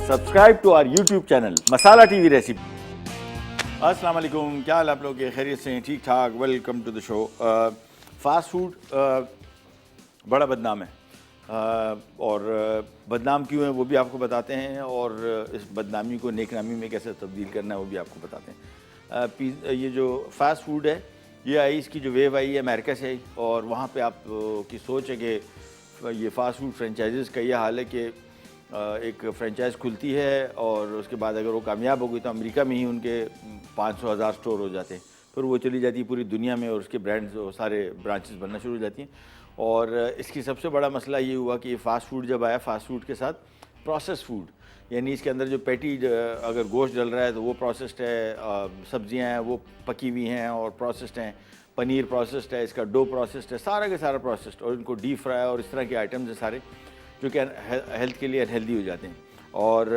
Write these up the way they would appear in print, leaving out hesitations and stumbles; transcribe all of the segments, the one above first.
Subscribe to our YouTube channel Masala TV recipe. अस्सलाम वालेकुम, क्या हाल आप लोग के? खैरियत से हैं? ठीक ठाक। Welcome to the show. Fast food बड़ा बदनाम है और बदनाम क्यों है वो भी आपको बताते हैं और इस बदनामी को नेकनामी में कैसे तब्दील करना है वो भी आपको बताते हैं। ये जो फास्ट फूड है ये आई, इसकी जो वेव आई है अमेरिका से आई और वहाँ पे आप की सोच है कि ये फास्ट फूड फ्रेंचाइज़ का ये हाल है कि एक फ्रेंचाइज़ खुलती है और उसके बाद अगर वो कामयाब हो गई तो अमेरिका में ही उनके 500,000 स्टोर हो जाते हैं, फिर वो चली जाती है पूरी दुनिया में और उसके ब्रांड्स सारे ब्रांचेस बनना शुरू हो जाती हैं। और इसकी सबसे बड़ा मसला ये हुआ कि फास्ट फूड जब आया, फास्ट फूड के साथ प्रोसेस फूड, यानी इसके अंदर जो पैटी अगर गोश्त डल रहा है तो वो प्रोसेस्ड है, सब्जियां हैं वो पकी हुई हैं और प्रोसेस्ड हैं, पनीर प्रोसेस्ड है, इसका डो प्रोसेस्ड है, सारा के सारा प्रोसेस्ड, और इनको डीप फ्राई और इस तरह के आइटम्स हैं सारे जो कि हेल्थ के लिए अनहेल्दी हो जाते हैं। और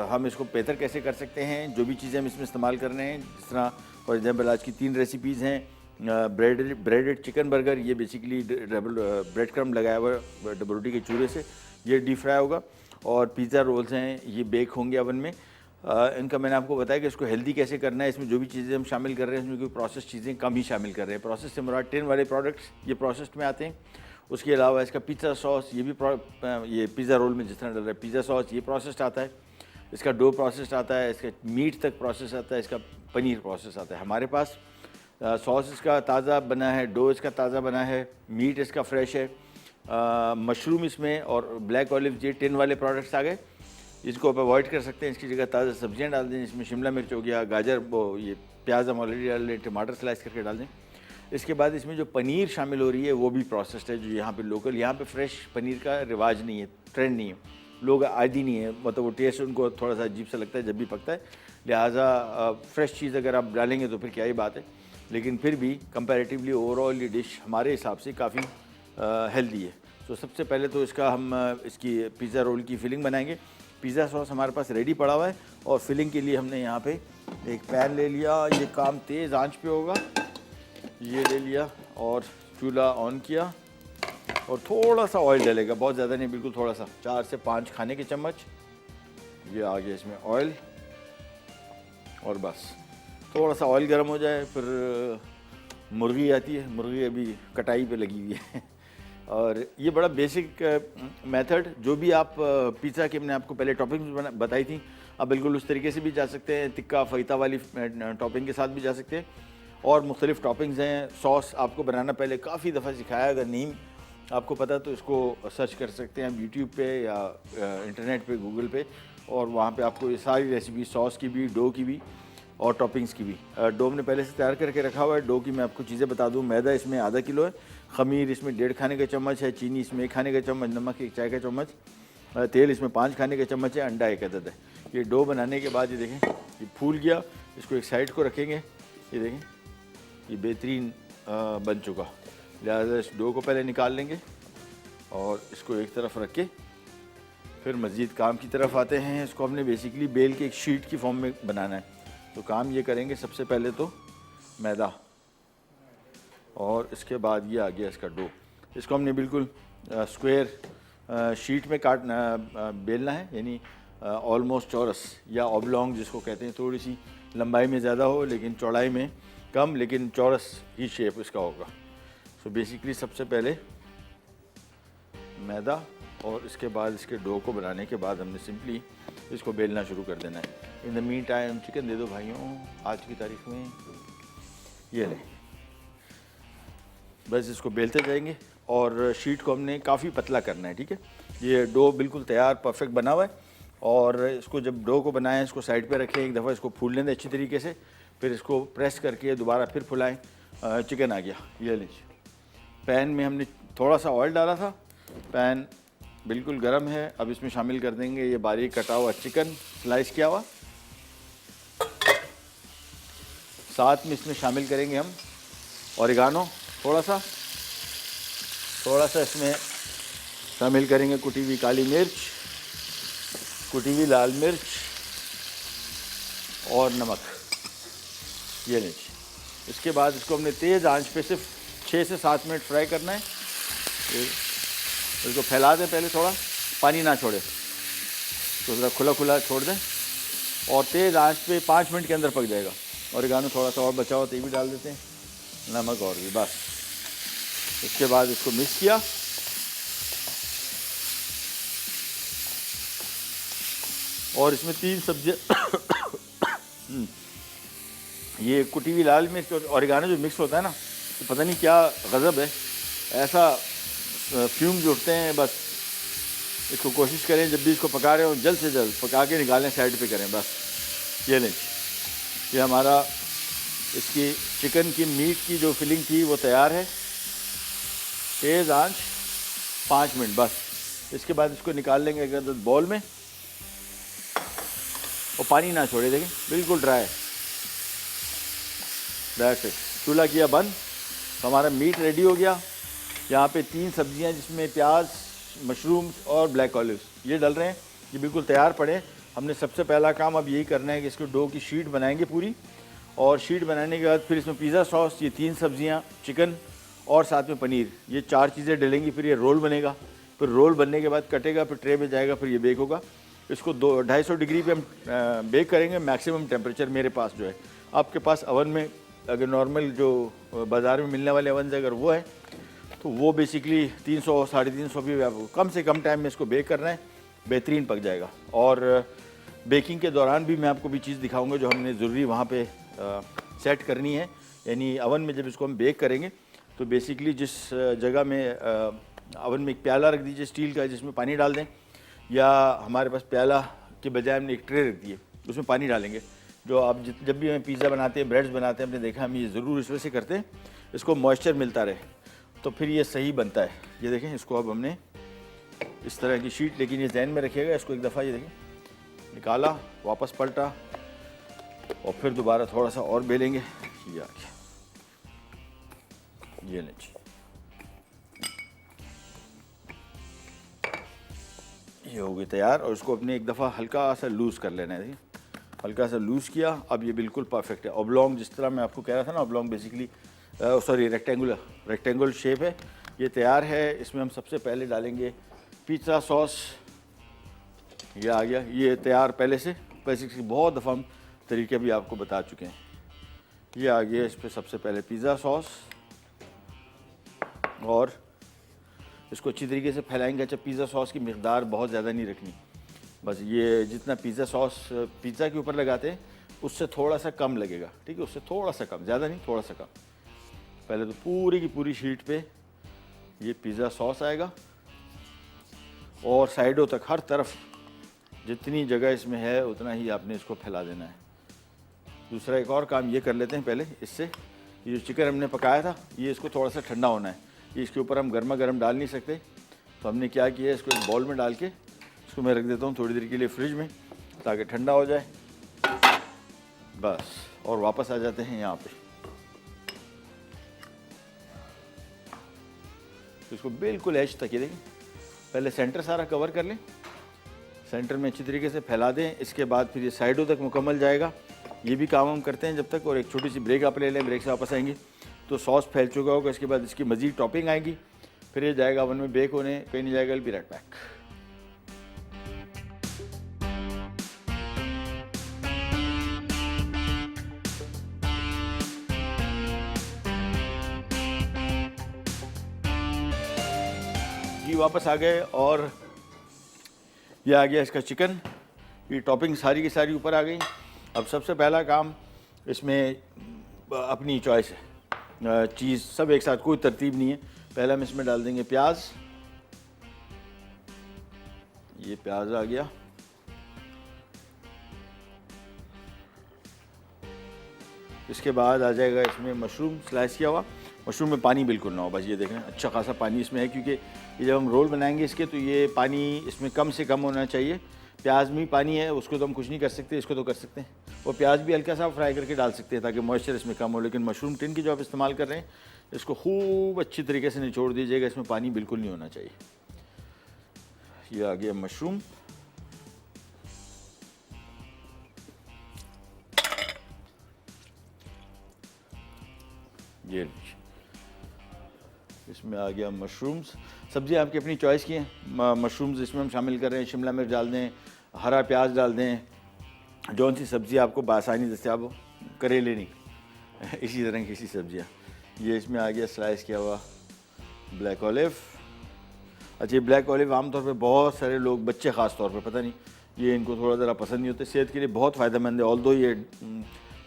हम इसको बेहतर कैसे कर सकते हैं, जो भी चीज़ें हम इसमें इस्तेमाल कर रहे हैं, जिस तरह फॉर एग्जांपल आज की 3 रेसिपीज़ हैं। ब्रेडेड चिकन बर्गर, ये बेसिकली ब्रेड क्रम्ब लगाया हुआ डबल रोटी के चूरे से ये डीप फ्राई होगा। और पिज़्ज़ा रोल्स हैं, ये बेक होंगे ओवन में। इनका मैंने आपको बताया कि इसको हेल्दी कैसे करना है। इसमें जो भी चीज़ें हम शामिल कर रहे हैं उसमें कोई प्रोसेस चीज़ें कम ही शामिल कर रहे हैं। प्रोसेस से मुराद टिन वाले प्रोडक्ट्स ये प्रोसेस्ड में आते हैं। उसके अलावा इसका पिज़्ज़ा सॉस, ये भी ये पिज़्ज़ा रोल में जिस तरह डल रहा है पिज़्ज़ा सॉस, ये प्रोसेस्ड आता है। इसका डो प्रोसेस्ड आता है, इसका मीट तक प्रोसेस आता है, इसका पनीर प्रोसेस आता है। हमारे पास सॉस इसका ताज़ा बना है, डो इसका ताज़ा बना है, मीट इसका फ्रेश है, मशरूम इसमें और ब्लैक ऑलिव, ये टिन वाले प्रोडक्ट्स आ गए। इसको आप अवॉइड कर सकते हैं, इसकी जगह ताज़ा सब्जियां डाल दें। इसमें शिमला मिर्च हो गया, गाजर, वो ये प्याज हम ऑलरेडी डाल दें, टमाटर स्लाइस करके डाल दें। इसके बाद इसमें जो पनीर शामिल हो रही है वो भी प्रोसेस्ड है, जो यहाँ पे लोकल, यहाँ पे फ्रेश पनीर का रिवाज नहीं है, ट्रेंड नहीं है, लोग आदि नहीं है, मतलब वो टेस्ट उनको थोड़ा सा अजीब सा लगता है जब भी पकता है। लिहाजा फ्रेश चीज़ अगर आप डालेंगे तो फिर क्या ही बात है, लेकिन फिर भी कंपैरेटिवली ओवरऑल ये डिश हमारे हिसाब से काफ़ी हेल्दी है। तो सबसे पहले तो इसका हम इसकी पिज़्ज़ा रोल की फिलिंग बनाएंगे। पिज़्ज़ा सॉस हमारे पास रेडी पड़ा हुआ है और फिलिंग के लिए हमने यहाँ पे एक पैन ले लिया। ये काम तेज़ आंच पे होगा, ये ले लिया और चूल्हा ऑन किया और थोड़ा सा ऑयल डालेगा, बहुत ज़्यादा नहीं, बिल्कुल थोड़ा सा, 4 से 5 खाने के चम्मच ये आ गया इसमें ऑयल। और बस थोड़ा सा ऑयल गर्म हो जाए फिर मुर्गी आती है, मुर्गी अभी कटाई पे लगी हुई है और ये बड़ा बेसिक मेथड, जो भी आप पिज़्ज़ा की मैंने आपको पहले टॉपिंग्स बताई थी, आप बिल्कुल उस तरीके से भी जा सकते हैं, तिक्का फईता वाली टॉपिंग के साथ भी जा सकते हैं और मुख्तलिफ टॉपिंग्स हैं। सॉस आपको बनाना पहले काफ़ी दफ़ा सिखाया, अगर नहीं आपको पता तो इसको सर्च कर सकते हैं आप यूट्यूब पे या इंटरनेट पे, गूगल पे, और वहाँ पे आपको ये सारी रेसिपी सॉस की भी, डो की भी और टॉपिंग्स की भी। डो हमने पहले से तैयार करके रखा हुआ है। डो की मैं आपको चीज़ें बता दूँ, मैदा इसमें आधा किलो है, खमीर इसमें 1.5 खाने का चम्मच है, चीनी इसमें 1 खाने का चम्मच, नमक 1 चाय का चम्मच, तेल इसमें 5 खाने का चम्मच है, अंडा 1 अदद है। ये डो बनाने के बाद ये देखें ये फूल गया, इसको एक साइड को रखेंगे। ये देखें ये बेहतरीन बन चुका, लिहाजा इस डो को पहले निकाल लेंगे और इसको एक तरफ रख के फिर मज़ीद काम की तरफ आते हैं। इसको हमने बेसिकली बेल के एक शीट की फॉर्म में बनाना है। तो काम ये करेंगे, सबसे पहले तो मैदा और इसके बाद ये आ गया इसका डो। इसको हमने बिल्कुल स्क्वायर शीट में बेलना है, यानी ऑलमोस्ट चौरस या ऑबलॉन्ग जिसको कहते हैं, थोड़ी सी लंबाई में ज़्यादा हो लेकिन चौड़ाई में कम, लेकिन चौरस ही शेप इसका होगा। सो बेसिकली सबसे पहले मैदा और इसके बाद इसके डो को बनाने के बाद हमने सिंपली इसको बेलना शुरू कर देना है। In the mean time chicken दे दो भाइयों, आज की तारीख में ये ले, बस इसको बेलते जाएंगे और शीट को हमने काफ़ी पतला करना है, ठीक है। ये डो बिल्कुल तैयार परफेक्ट बना हुआ है और इसको जब डो को बनाएं इसको साइड पे रखें, एक दफ़ा इसको फूलने दें अच्छी तरीके से, फिर इसको प्रेस करके दोबारा फिर फुलाएं। चिकन आ गया, ये लीजिए। पैन में हमने थोड़ा सा ऑयल डाला था, पैन बिल्कुल गर्म है। अब इसमें शामिल कर देंगे ये बारीक कटा हुआ चिकन, स्लाइस किया हुआ। साथ में इसमें शामिल करेंगे हम ऑरिगानो, थोड़ा सा इसमें शामिल करेंगे कुटी हुई काली मिर्च, कुटी हुई लाल मिर्च और नमक, ये लीजिए। इसके बाद इसको हमने तेज़ आंच पे सिर्फ 6 से 7 मिनट फ्राई करना है। इसको फैला दें पहले, थोड़ा पानी ना छोड़े। तो ज़रा खुला खुला छोड़ दें और तेज़ आंच पे 5 मिनट के अंदर पक जाएगा। ओरिगानो थोड़ा सा और बचा हुआ तो ये भी डाल देते हैं, नमक और भी बस। उसके बाद इसको मिक्स किया और इसमें 3 सब्जियाँ ये कुटी हुई लाल मिर्च और ओरिगानो जो मिक्स होता है ना, तो पता नहीं क्या गज़ब है, ऐसा फ्यूम्स उठते हैं। बस इसको कोशिश करें जब भी इसको पका रहे हो जल्द से जल्द पका के निकालें, साइड पे करें बस। ये नहीं, ये हमारा इसकी चिकन की मीट की जो फिलिंग थी वो तैयार है। तेज़ आंच 5 मिनट बस। इसके बाद इसको निकाल लेंगे एक बॉल में और पानी ना छोड़े, देखें बिल्कुल ड्राई है। That's it. चूल्हा किया बंद तो हमारा मीट रेडी हो गया। यहाँ पे 3 सब्जियाँ जिसमें प्याज, मशरूम्स और ब्लैक ऑलिव्स ये डल रहे हैं, ये बिल्कुल तैयार पड़े। हमने सबसे पहला काम अब यही करना है कि इसको डो की शीट बनाएंगे पूरी, और शीट बनाने के बाद फिर इसमें पिज़्ज़ा सॉस, ये 3 सब्जियाँ, चिकन और साथ में पनीर, ये 4 चीज़ें डलेंगी। फिर ये रोल बनेगा, फिर रोल बनने के बाद कटेगा, फिर ट्रे में जाएगा, फिर ये बेक होगा। इसको 250 डिग्री पे हम बेक करेंगे, मैक्सिमम टेम्परेचर मेरे पास जो है। आपके पास अवन में अगर नॉर्मल जो बाज़ार में मिलने वाले अवन अगर वो है तो वो बेसिकली 300 साढ़े 300 भी आपको कम से कम टाइम में इसको बेक करना है, बेहतरीन पक जाएगा। और बेकिंग के दौरान भी मैं आपको भी चीज़ दिखाऊंगा जो हमने ज़रूरी वहाँ पे सेट करनी है। यानी अवन में जब इसको हम बेक करेंगे तो बेसिकली जिस जगह में अवन में एक प्याला रख दीजिए स्टील का, जिसमें पानी डाल दें, या हमारे पास प्याला के बजाय हमने एक ट्रे रख दी है, उसमें पानी डालेंगे। जो आप जब भी हमें पिज़्ज़ा बनाते हैं, ब्रेड्स बनाते हैं, हमने देखा हम ये ज़रूर इस वजह से करते हैं, इसको मॉइस्चर मिलता रहे तो फिर ये सही बनता है। ये देखें, इसको अब हमने इस तरह की शीट, लेकिन ये जहन में रखिएगा, इसको एक दफ़ा ये देखें निकाला, वापस पलटा और फिर दोबारा थोड़ा सा और बेलेंगे। ये आ गया, ये लीजिए, ये हो गई तैयार। और इसको अपने एक दफ़ा हल्का सा लूज़ कर लेना है। देखिए हल्का सा लूज़ किया, अब ये बिल्कुल परफेक्ट है। ऑब्लॉन्ग जिस तरह मैं आपको कह रहा था ना, oblong basically sorry rectangular shape है। ये तैयार है। इसमें हम सबसे पहले डालेंगे पिज़्ज़ा सॉस। ये आ गया, ये तैयार पहले से, बेसिकली बहुत दफ़ा हम तरीके भी आपको बता चुके हैं। ये आ गया, इस पर सबसे पहले पिज़्ज़ा सॉस और इसको अच्छी तरीके से फैलाएंगे। अच्छा, पिज़्ज़ा सॉस की मिक़दार बहुत ज़्यादा नहीं रखनी, बस ये जितना पिज़्ज़ा सॉस पिज़्ज़ा के ऊपर लगाते हैं उससे थोड़ा सा कम लगेगा, ठीक है, उससे थोड़ा सा कम, ज़्यादा नहीं, थोड़ा सा कम। पहले तो पूरी की पूरी शीट पे ये पिज़्ज़ा सॉस आएगा और साइडों तक हर तरफ जितनी जगह इसमें है उतना ही आपने इसको फैला देना है। दूसरा एक और काम ये कर लेते हैं पहले, इससे ये जो चिकन हमने पकाया था ये इसको थोड़ा सा ठंडा होना है। ये इसके ऊपर हम गर्मा गर्म डाल नहीं सकते, तो हमने क्या किया, इसको एक बॉल में डाल के इसको मैं रख देता हूँ थोड़ी देर के लिए फ्रिज में, ताकि ठंडा हो जाए बस। और वापस आ जाते हैं यहाँ पे, तो इसको बिल्कुल एज तक, ये देखें, पहले सेंटर सारा कवर कर लें, सेंटर में अच्छी तरीके से फैला दें। इसके बाद फिर ये साइडों तक मुकम्मल जाएगा। ये भी काम हम करते हैं जब तक। और एक छोटी सी ब्रेक आप ले लें, ब्रेक से वापस आएंगे तो सॉस फैल चुका होगा। इसके बाद इसकी मज़ीद टॉपिंग आएगी, फिर ये जाएगा ओवन में बेक होने, कहीं नहीं जाएगा। B right back. जी वापस आ गए और ये आ गया इसका चिकन। ये टॉपिंग सारी की सारी ऊपर आ गई। अब सबसे पहला काम इसमें अपनी चॉइस है, चीज़ सब एक साथ, कोई तरतीब नहीं है। पहले हम इसमें डाल देंगे प्याज। ये प्याज आ गया, इसके बाद आ जाएगा इसमें मशरूम स्लाइस किया हुआ। मशरूम में पानी बिल्कुल ना हो, बस ये देखें अच्छा खासा पानी इसमें है, क्योंकि ये जब हम रोल बनाएंगे इसके तो ये पानी इसमें कम से कम होना चाहिए। प्याज में पानी है, उसको तो हम कुछ नहीं कर सकते, इसको तो कर सकते हैं। और प्याज भी हल्का सा फ्राई करके डाल सकते हैं ताकि मॉइस्चर इसमें कम हो। लेकिन मशरूम टिन की जो आप इस्तेमाल कर रहे हैं, इसको खूब अच्छी तरीके से निचोड़ दीजिएगा, इसमें पानी बिल्कुल नहीं होना चाहिए। ये आ गया मशरूम। ये इसमें आ गया मशरूम्स। सब्ज़ी आपकी अपनी चॉइस की हैं। मशरूम्स इसमें हम शामिल कर रहे हैं, शिमला मिर्च डाल दें, हरा प्याज डाल दें, जौन सी सब्ज़ी आपको बासानी दस्तियाब हो, करेले नहीं इसी तरह की सी सब्जियाँ। ये इसमें आ गया स्लाइस किया हुआ ब्लैक ऑलिव। अच्छा, ये ब्लैक ऑलिव आमतौर पे बहुत सारे लोग, बच्चे ख़ास तौर पे, पता नहीं ये इनको थोड़ा ज़रा पसंद नहीं होते, सेहत के लिए बहुत फ़ायदेमंद है। ऑल्दो ये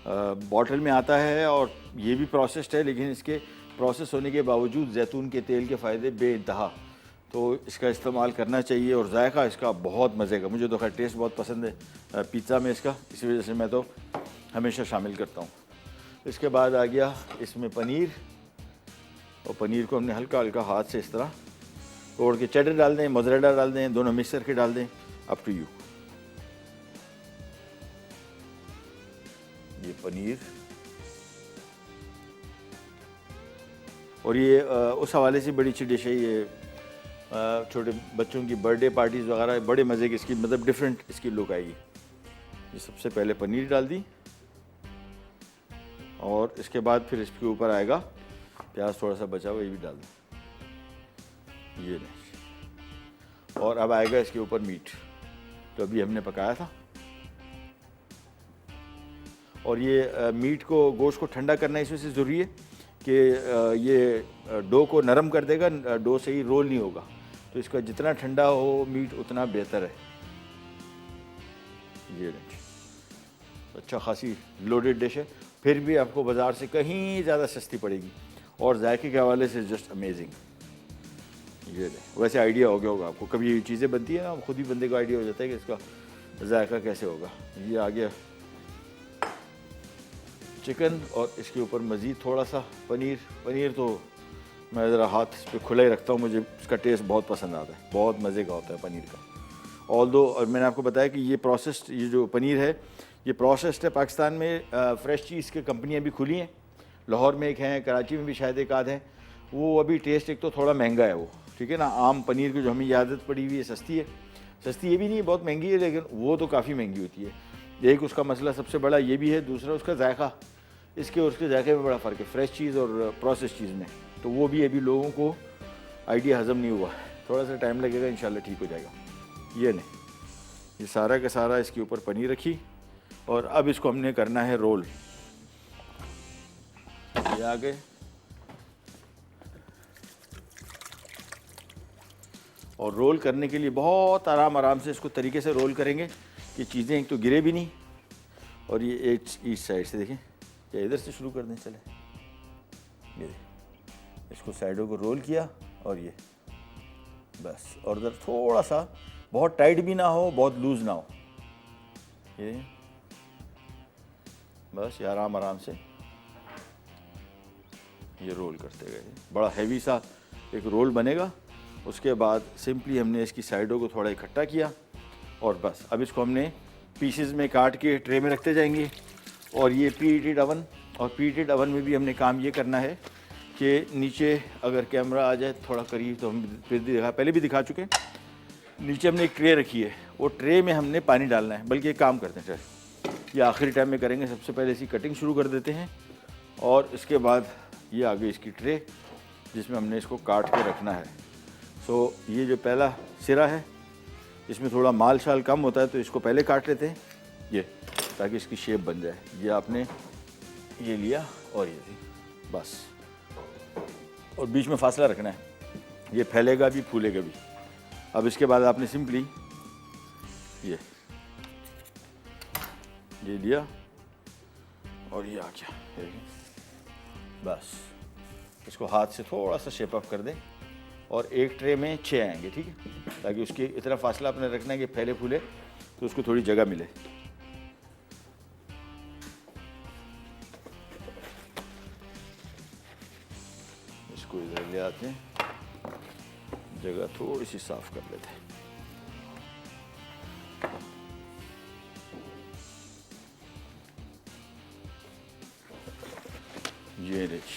बॉटल में आता है और ये भी प्रोसेस्ड है, लेकिन इसके प्रोसेस होने के बावजूद जैतून के तेल के फ़ायदे बेइंतहा, तो इसका इस्तेमाल करना चाहिए। और जायका इसका बहुत मज़े का, मुझे तो खैर टेस्ट बहुत पसंद है पिज़्ज़ा में इसका, इसी वजह से मैं तो हमेशा शामिल करता हूँ। इसके बाद आ गया इसमें पनीर, और पनीर को हमने हल्का हल्का हाथ से इस तरह तोड़ के, चेडर डाल दें, मोज़रेला डाल दें, दोनों मिक्स करके डाल दें, अप टू यू। ये पनीर, और ये उस हवाले से बड़ी अच्छी डिश है ये, छोटे बच्चों की बर्थडे पार्टीज़ वगैरह बड़े मज़े की इसकी, मतलब डिफरेंट इसकी लुक आएगी। ये सबसे पहले पनीर डाल दी, और इसके बाद फिर इसके ऊपर आएगा प्याज थोड़ा सा बचा हुआ, ये भी डाल दें, ये नहीं। और अब आएगा इसके ऊपर मीट, तो अभी हमने पकाया था। और ये मीट को, गोश्त को ठंडा करना इस वजह से ज़रूरी है कि ये डो को नरम कर देगा, डो से ही रोल नहीं होगा, तो इसका जितना ठंडा हो मीट उतना बेहतर है। ये अच्छा खासी लोडेड डिश है, फिर भी आपको बाज़ार से कहीं ज़्यादा सस्ती पड़ेगी, और जायके के हवाले से जस्ट अमेजिंग। ये वैसे आइडिया हो गया होगा आपको, कभी ये चीज़ें बनती है ना, खुद ही बंदे को आइडिया हो जाता है कि इसका जायका कैसे होगा। ये आ गया चिकन, और इसके ऊपर मज़ीद थोड़ा सा पनीर। पनीर तो मैं ज़रा हाथ इस पर खुला ही रखता हूँ, मुझे इसका टेस्ट बहुत पसंद आता है, बहुत मज़े का होता है पनीर का। ऑल्दो, और मैंने आपको बताया कि ये प्रोसेस्ड, ये जो पनीर है ये प्रोसेस्ड है। पाकिस्तान में फ़्रेश चीज़ की कंपनियाँ भी खुली हैं, लाहौर में एक हैं, कराची में भी शायद एक आध है। वो अभी टेस्ट एक तो थोड़ा महंगा है वो, ठीक है ना, आम पनीर की जो हमें आदत पड़ी हुई है, सस्ती है, सस्ती ये भी नहीं है, बहुत महंगी है, लेकिन वो तो काफ़ी महंगी होती है। एक उसका मसला सबसे बड़ा ये भी है, दूसरा उसका जायका, इसके और उसके जायके में बड़ा फ़र्क है, फ्रेश चीज़ और प्रोसेस चीज़ में। तो वो भी अभी लोगों को आइडिया हज़म नहीं हुआ, थोड़ा सा टाइम लगेगा, इंशाल्लाह ठीक हो जाएगा। ये नहीं, ये सारा का सारा इसके ऊपर पनीर रखी, और अब इसको हमने करना है रोल। ये आ गए, और रोल करने के लिए बहुत आराम से इसको तरीके से रोल करेंगे कि चीज़ें एक तो गिरे भी नहीं। और ये एक इस साइड से देखें, या इधर से शुरू कर दें, चले, ये इसको साइडों को रोल किया, और ये बस, और इधर थोड़ा सा, बहुत टाइट भी ना हो, बहुत लूज़ ना हो, ये बस, ये आराम से ये रोल करते गए। बड़ा हैवी सा एक रोल बनेगा। उसके बाद सिंपली हमने इसकी साइडों को थोड़ा इकट्ठा किया, और बस अब इसको हमने पीसेस में काट के ट्रे में रखते जाएंगे। और ये प्री हीटेड अवन, और प्री हीटेड अवन में भी हमने काम ये करना है कि नीचे अगर कैमरा आ जाए थोड़ा करीब, तो हम फिर पहले भी दिखा चुके हैं, नीचे हमने एक ट्रे रखी है, वो ट्रे में हमने पानी डालना है। बल्कि एक काम करते हैं सर, ये आखिरी टाइम में करेंगे, सबसे पहले इसकी कटिंग शुरू कर देते हैं, और इसके बाद ये आ गई इसकी ट्रे जिसमें हमने इसको काट के रखना है। सो ये जो पहला सिरा है, इसमें थोड़ा माल शाल कम होता है, तो इसको पहले काट लेते हैं ये, ताकि इसकी शेप बन जाए। ये आपने ये लिया, और ये बस, और बीच में फासला रखना है, ये फैलेगा भी फूलेगा भी। अब इसके बाद आपने सिंपली ये लिया, और ये आ गया, बस इसको हाथ से थोड़ा सा शेप अप कर दें, और एक ट्रे में 6 आएंगे, ठीक है, ताकि उसके इतना फासला अपने रखना है कि फैले फूले, तो उसको थोड़ी जगह मिले। इसको इधर ले आते हैं, जगह थोड़ी सी साफ कर लेते हैं। ये रिच,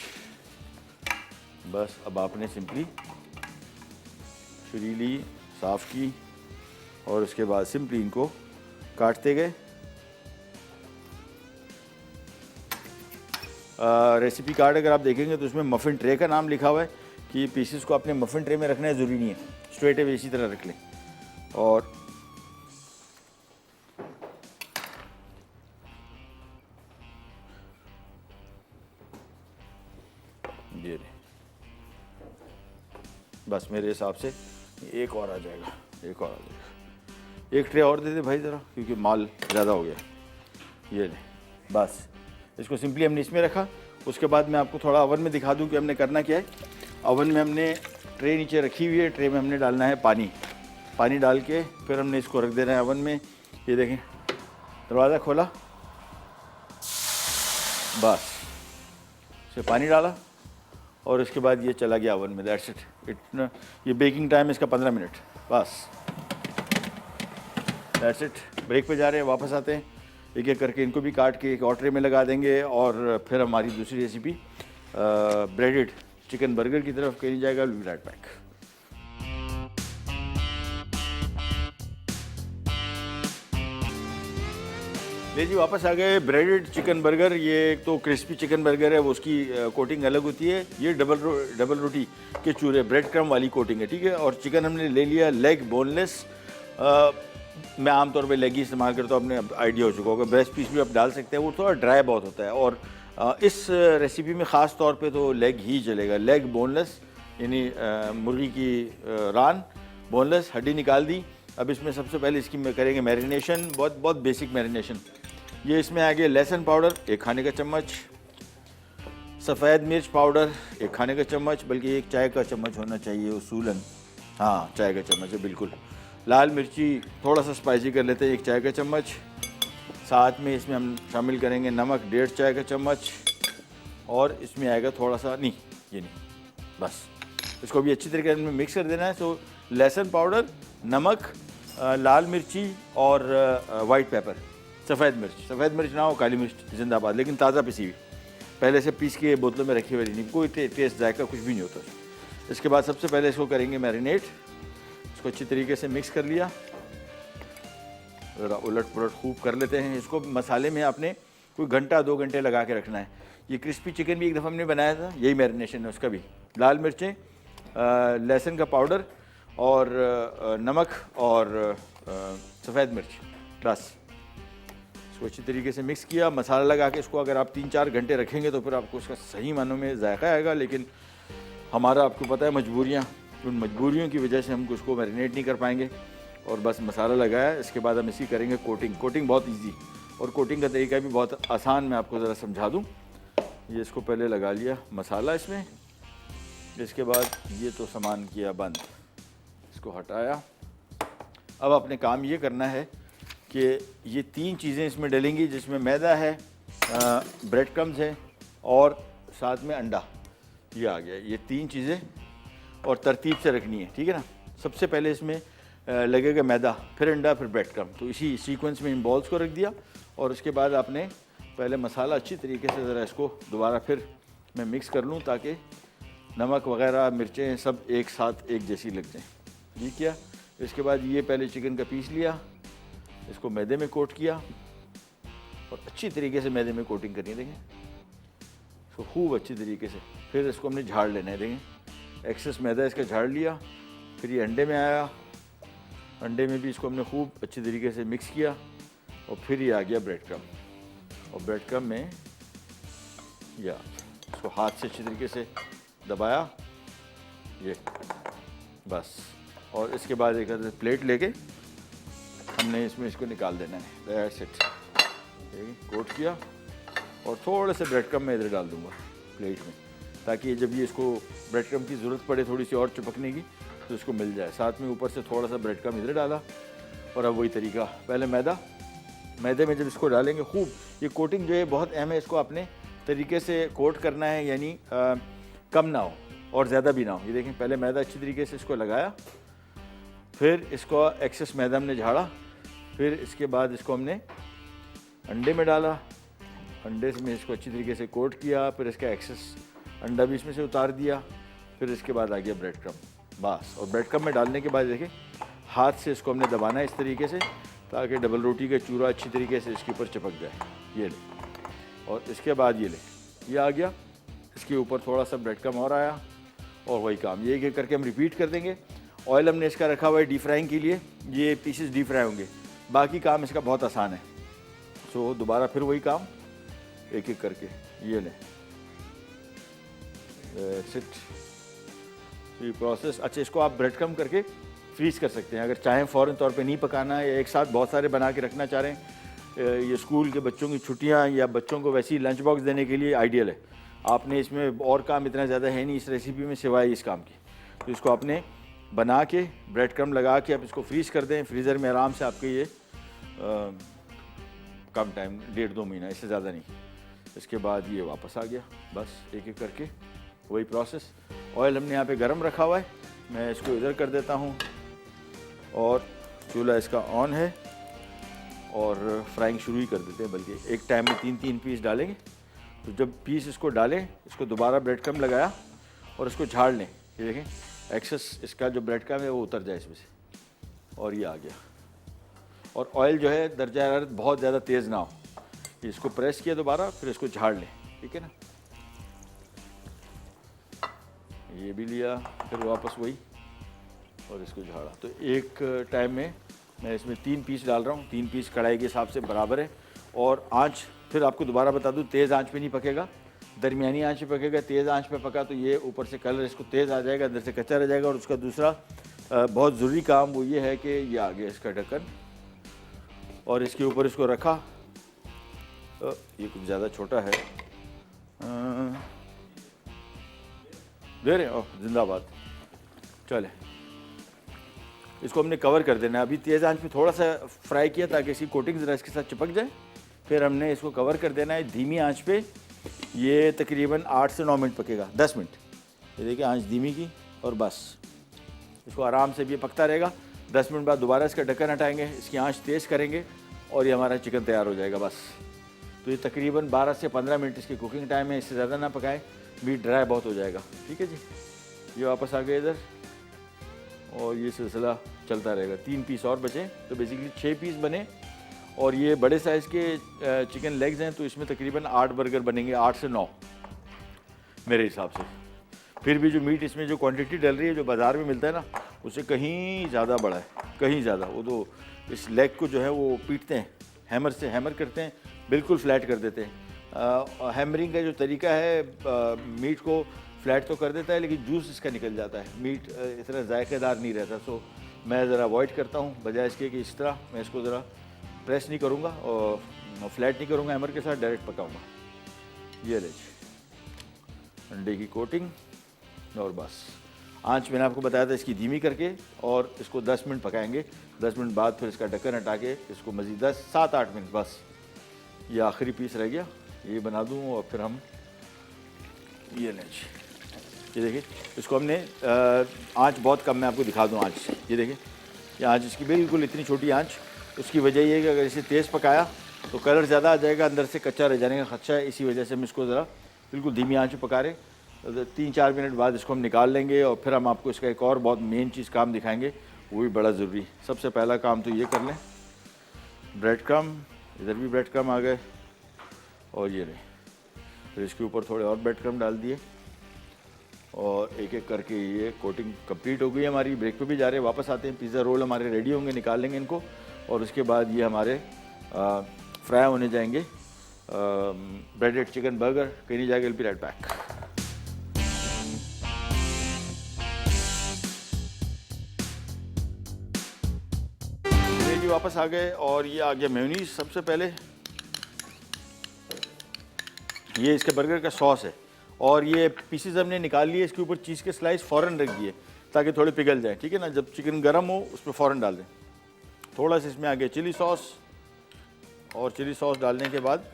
बस अब आपने सिंपली छुरी ली, साफ़ की, और उसके बाद सिंपली इनको काटते गए। रेसिपी कार्ड अगर आप देखेंगे तो उसमें मफ़िन ट्रे का नाम लिखा हुआ है कि पीसेस को अपने मफ़िन ट्रे में रखना है, ज़रूरी नहीं है, स्ट्रेट अवे इसी तरह रख लें। और ये ले, बस मेरे हिसाब से एक और आ जाएगा, एक और आ जाएगा। एक ट्रे और दे दे भाई ज़रा, क्योंकि माल ज़्यादा हो गया। ये ले, बस इसको सिंपली हमने इसमें रखा। उसके बाद मैं आपको थोड़ा ओवन में दिखा दूं कि हमने करना क्या है। ओवन में हमने ट्रे नीचे रखी हुई है, ट्रे में हमने डालना है पानी। पानी डाल के फिर हमने इसको रख देना है ओवन में। ये देखें, दरवाज़ा खोला, बस इसे पानी डाला और इसके बाद ये चला गया ओवन में। That's it. इतना ये बेकिंग टाइम इसका 15 मिनट, बस दैट्स इट। ब्रेक पे जा रहे हैं, वापस आते हैं, एक एक करके इनको भी काट के एक और ट्रे में लगा देंगे और फिर हमारी दूसरी रेसिपी ब्रेडेड चिकन बर्गर की तरफ कहीं जाएगा। Will be right back. ले जी, वापस आ गए। ब्रेडेड चिकन बर्गर, ये एक तो क्रिस्पी चिकन बर्गर है, वो उसकी कोटिंग अलग होती है। ये डबल रोटी के चूरे ब्रेड क्रम वाली कोटिंग है, ठीक है। और चिकन हमने ले लिया लेग बोनलेस। मैं आमतौर पे लेग ही इस्तेमाल करता हूँ, अपने आइडिया हो चुका होगा। ब्रेस्ट पीस भी आप डाल सकते हैं, वो थोड़ा ड्राई बहुत होता है। और इस रेसिपी में ख़ास तौर पे तो लेग ही चलेगा। लेग बोनलेस, यानी मुर्गी की रान बोनलेस, हड्डी निकाल दी। अब इसमें सबसे पहले इसकी करेंगे मैरिनेशन, बहुत बेसिक मैरिनेशन। ये इसमें आ गया लहसुन पाउडर 1 खाने का चम्मच, सफ़ेद मिर्च पाउडर 1 खाने का चम्मच, बल्कि 1 चाय का चम्मच होना चाहिए उसूलन। हाँ, चाय का चम्मच है बिल्कुल। लाल मिर्ची थोड़ा सा स्पाइसी कर लेते हैं, 1 चाय का चम्मच। साथ में इसमें हम शामिल करेंगे नमक 1.5 चाय का चम्मच। और इसमें आएगा थोड़ा सा, नहीं ये नहीं, बस इसको भी अच्छी तरीके से मिक्स कर देना है। तो लहसुन पाउडर, नमक, लाल मिर्ची और वाइट पेपर, सफ़ेद मिर्च ना हो, काली मिर्च जिंदाबाद, लेकिन ताज़ा पिसी हुई, पहले से पीस के बोतलों में रखी हुई नहीं, कोई टेस्ट जायका कुछ भी नहीं होता। इसके बाद सबसे पहले इसको करेंगे मैरिनेट। इसको अच्छी तरीके से मिक्स कर लिया, उलट पुलट खूब कर लेते हैं इसको। मसाले में आपने कोई घंटा 2 घंटे लगा के रखना है। ये क्रिस्पी चिकन भी एक दफ़ा हमने बनाया था, यही मैरिनेशन है उसका भी। लाल मिर्चें, लहसुन का पाउडर और नमक और सफ़ेद मिर्च, बस इसको अच्छी तरीके से मिक्स किया। मसाला लगा के इसको अगर आप 3-4 घंटे रखेंगे तो फिर आपको उसका सही मानों में जायका आएगा। लेकिन हमारा आपको पता है मजबूरियाँ, उन मजबूरियों की वजह से हम उसको मैरिनेट नहीं कर पाएंगे। और बस मसाला लगाया, इसके बाद हम इसी करेंगे कोटिंग बहुत इजी, और कोटिंग का तरीका भी बहुत आसान। मैं आपको ज़रा समझा दूँ। ये इसको पहले लगा लिया मसाला इसमें, इसके बाद ये तो सामान किया बंद, इसको हटाया। अब अपने काम ये करना है कि ये 3 चीज़ें इसमें डलेंगी, जिसमें मैदा है, ब्रेड क्रम्स है और साथ में अंडा। ये आ गया, ये 3 चीज़ें और तरतीब से रखनी है, ठीक है ना। सबसे पहले इसमें लगेगा मैदा, फिर अंडा, फिर ब्रेड क्रम। तो इसी सीक्वेंस में इन बॉल्स को रख दिया। और उसके बाद आपने पहले मसाला अच्छी तरीके से ज़रा इसको दोबारा फिर मैं मिक्स कर लूँ, ताकि नमक वगैरह मिर्चें सब एक साथ एक जैसी लग जाएँ। ये किया। इसके बाद ये पहले चिकन का पीस लिया, इसको मैदे में कोट किया और अच्छी तरीके से मैदे में कोटिंग करनी है। देखें इसको खूब अच्छी तरीके से। फिर इसको हमने झाड़ लेना है, देखें एक्सेस मैदा इसका झाड़ लिया। फिर ये अंडे में आया, अंडे में भी इसको हमने खूब अच्छी तरीके से मिक्स किया। और फिर ये आ गया ब्रेड क्रम, और ब्रेड क्रम में या इसको हाथ से अच्छी तरीके से दबाया, ये बस। और इसके बाद एक प्लेट लेके हमने इसमें इसको निकाल देना है। That's it. कोट किया और थोड़े से ब्रेड क्रम मैं इधर डाल दूंगा प्लेट में, ताकि जब ये इसको ब्रेड क्रम की ज़रूरत पड़े थोड़ी सी और चिपकने की तो इसको मिल जाए। साथ में ऊपर से थोड़ा सा ब्रेड क्रम इधर डाला। और अब वही तरीका, पहले मैदे में जब इसको डालेंगे खूब, ये कोटिंग जो है बहुत अहम है। इसको अपने तरीके से कोट करना है, यानी कम ना हो और ज़्यादा भी ना हो। ये देखें, पहले मैदा अच्छी तरीके से इसको लगाया, फिर इसको एक्सेस मैदा हमने झाड़ा, फिर इसके बाद इसको हमने अंडे में डाला, अंडे में इसको अच्छी तरीके से कोट किया, फिर इसका एक्सेस अंडा भी इसमें से उतार दिया, फिर इसके बाद आ गया ब्रेड क्रम, बस। और ब्रेड क्रम में डालने के बाद देखिए हाथ से इसको हमने दबाना है इस तरीके से, ताकि डबल रोटी का चूरा अच्छी तरीके से इसके ऊपर चिपक जाए। ये ले, और इसके बाद ये ले, ये आ गया। इसके ऊपर थोड़ा सा ब्रेड क्रम और आया, और वही काम ये एक करके हम रिपीट कर देंगे। ऑयल हमने इसका रखा हुआ है डीप फ्राइंग के लिए, ये पीसेस डीप फ्राई होंगे। बाकी काम इसका बहुत आसान है। सो दोबारा फिर वही काम एक एक करके, ये लें, सिट ये प्रोसेस। अच्छा, इसको आप ब्रेड क्रम्ब करके फ्रीज़ कर सकते हैं अगर चाहें, फ़ौरन तौर पे नहीं पकाना है या एक साथ बहुत सारे बना के रखना चाह रहे हैं। ये स्कूल के बच्चों की छुट्टियां या बच्चों को वैसी लंच बॉक्स देने के लिए आइडियल है। आपने इसमें और काम इतना ज़्यादा है नहीं इस रेसिपी में सिवाय इस काम की। तो इसको आपने बना के ब्रेड क्रम्ब लगा के आप इसको फ्रीज़ कर दें फ्रीज़र में, आराम से आपके ये कम टाइम 1.5-2 महीना, इससे ज़्यादा नहीं। इसके बाद ये वापस आ गया, बस एक एक करके वही प्रोसेस। ऑयल हमने यहाँ पे गरम रखा हुआ है, मैं इसको इधर कर देता हूँ और चूल्हा इसका ऑन है और फ्राइंग शुरू ही कर देते हैं। बल्कि एक टाइम में 3-3 पीस डालेंगे। तो जब पीस इसको डालें, इसको दोबारा ब्रेड क्रम्ब लगाया और इसको झाड़ लें। ये देखें एक्सेस इसका जो ब्रेड क्रम्ब है वो उतर जाए इसमें से, और ये आ गया। और ऑयल जो है दर्जा हरारत बहुत ज़्यादा तेज़ ना हो। इसको प्रेस किया दोबारा, फिर इसको झाड़ लें, ठीक है ना। ये भी लिया, फिर वापस वही और इसको झाड़ा। तो एक टाइम में मैं इसमें 3 पीस डाल रहा हूँ। 3 पीस कढ़ाई के हिसाब से बराबर है। और आंच फिर आपको दोबारा बता दूँ, तेज़ आंच पे नहीं पकेगा, दरमियानी आंच पे पकेगा। तेज़ आंच पे पका तो ये ऊपर से कलर इसको तेज़ आ जाएगा, अंदर से कच्चा रह जाएगा। और उसका दूसरा बहुत ज़रूरी काम वो ये है कि ये आ गया इसका ढक्कन, और इसके ऊपर इसको रखा। ये कुछ ज़्यादा छोटा है, दे रहे ओह जिंदाबाद। चले, इसको हमने कवर कर देना है। अभी तेज़ आंच पे थोड़ा सा फ्राई किया ताकि इसकी कोटिंग ज़रा इसके साथ चिपक जाए। फिर हमने इसको कवर कर देना है धीमी आंच पे। ये तकरीबन 8 से 9 मिनट पकेगा, 10 मिनट। ये देखिए आंच धीमी की, और बस इसको आराम से भी पकता रहेगा। 10 मिनट बाद दोबारा इसका ढक्कन हटाएंगे, इसकी आंच तेज़ करेंगे और ये हमारा चिकन तैयार हो जाएगा बस। तो ये तकरीबन 12 से 15 मिनट इसकी कुकिंग टाइम है, इससे ज़्यादा ना पकाएं, मीट ड्राई बहुत हो जाएगा। ठीक है जी, ये वापस आ गए इधर और ये सिलसिला चलता रहेगा। 3 पीस और बचे तो बेसिकली 6 पीस बने। और ये बड़े साइज़ के चिकन लेग्स हैं तो इसमें तकरीबन 8 बर्गर बनेंगे, 8 से 9 मेरे हिसाब से। फिर भी जो मीट इसमें जो क्वांटिटी डल रही है जो बाज़ार में मिलता है ना, उससे कहीं ज़्यादा बड़ा है, कहीं ज़्यादा। वो तो इस लेग को जो है वो पीटते हैं, हैमर से हैमर करते हैं, बिल्कुल फ्लैट कर देते हैं। हैमरिंग का जो तरीका है मीट को फ्लैट तो कर देता है लेकिन जूस इसका निकल जाता है, मीट इतना जायकेदार नहीं रहता। सो मैं ज़रा अवॉइड करता हूँ, बजाय इसके कि इस तरह मैं इसको ज़रा प्रेस नहीं करूँगा और फ्लैट नहीं करूँगा हैमर के साथ, डायरेक्ट पकाऊँगा। ये लीजिए अंडे की कोटिंग, और बस आंच मैंने आपको बताया था इसकी धीमी करके, और इसको 10 मिनट पकाएंगे। 10 मिनट बाद फिर इसका ढक्कन हटा के इसको मज़ीद 7-8 मिनट, बस ये आखिरी पीस रह गया, ये बना दूँ और फिर हम ये लीजिए। ये देखिए इसको हमने आंच बहुत कम, मैं आपको दिखा दूँ आंच। ये देखिए ये आंच इसकी बिल्कुल इतनी छोटी आंच। उसकी वजह ये है कि अगर इसे तेज़ पकाया तो कलर ज़्यादा आ जाएगा, अंदर से कच्चा रह जाने का खदशा है। इसी वजह से हम इसको ज़रा बिल्कुल धीमी आंच पे पका रहे। 3-4 मिनट बाद इसको हम निकाल लेंगे और फिर हम आपको इसका एक और बहुत मेन चीज़ काम दिखाएंगे, वो भी बड़ा ज़रूरी। सबसे पहला काम तो ये कर लें, ब्रेड क्रम्ब, इधर भी ब्रेड क्रम्ब आ गए और ये रहे। फिर इसके ऊपर थोड़े और ब्रेड क्रम्ब डाल दिए और एक एक करके ये कोटिंग कंप्लीट हो गई हमारी। ब्रेक पे भी जा रहे हैं, वापस आते हैं। पिज़्ज़ा रोल हमारे रेडी होंगे, निकाल लेंगे इनको और उसके बाद ये हमारे फ्राई होने जाएंगे। ब्रेडेड चिकन बर्गर कहीं नहीं जाएगा, विल बी राइट बैक। ये जी वापस आ गए और ये आ गया मेयोनीज। सबसे पहले ये इसके बर्गर का सॉस है और ये पीसेस हमने निकाल लिए। इसके ऊपर चीज़ के स्लाइस फ़ौरन रख दिए ताकि थोड़े पिघल जाए, ठीक है ना। जब चिकन गर्म हो उस पर फ़ौरन डाल दें। थोड़ा सा इसमें आ गया चिली सॉस, और चिली सॉस डालने के बाद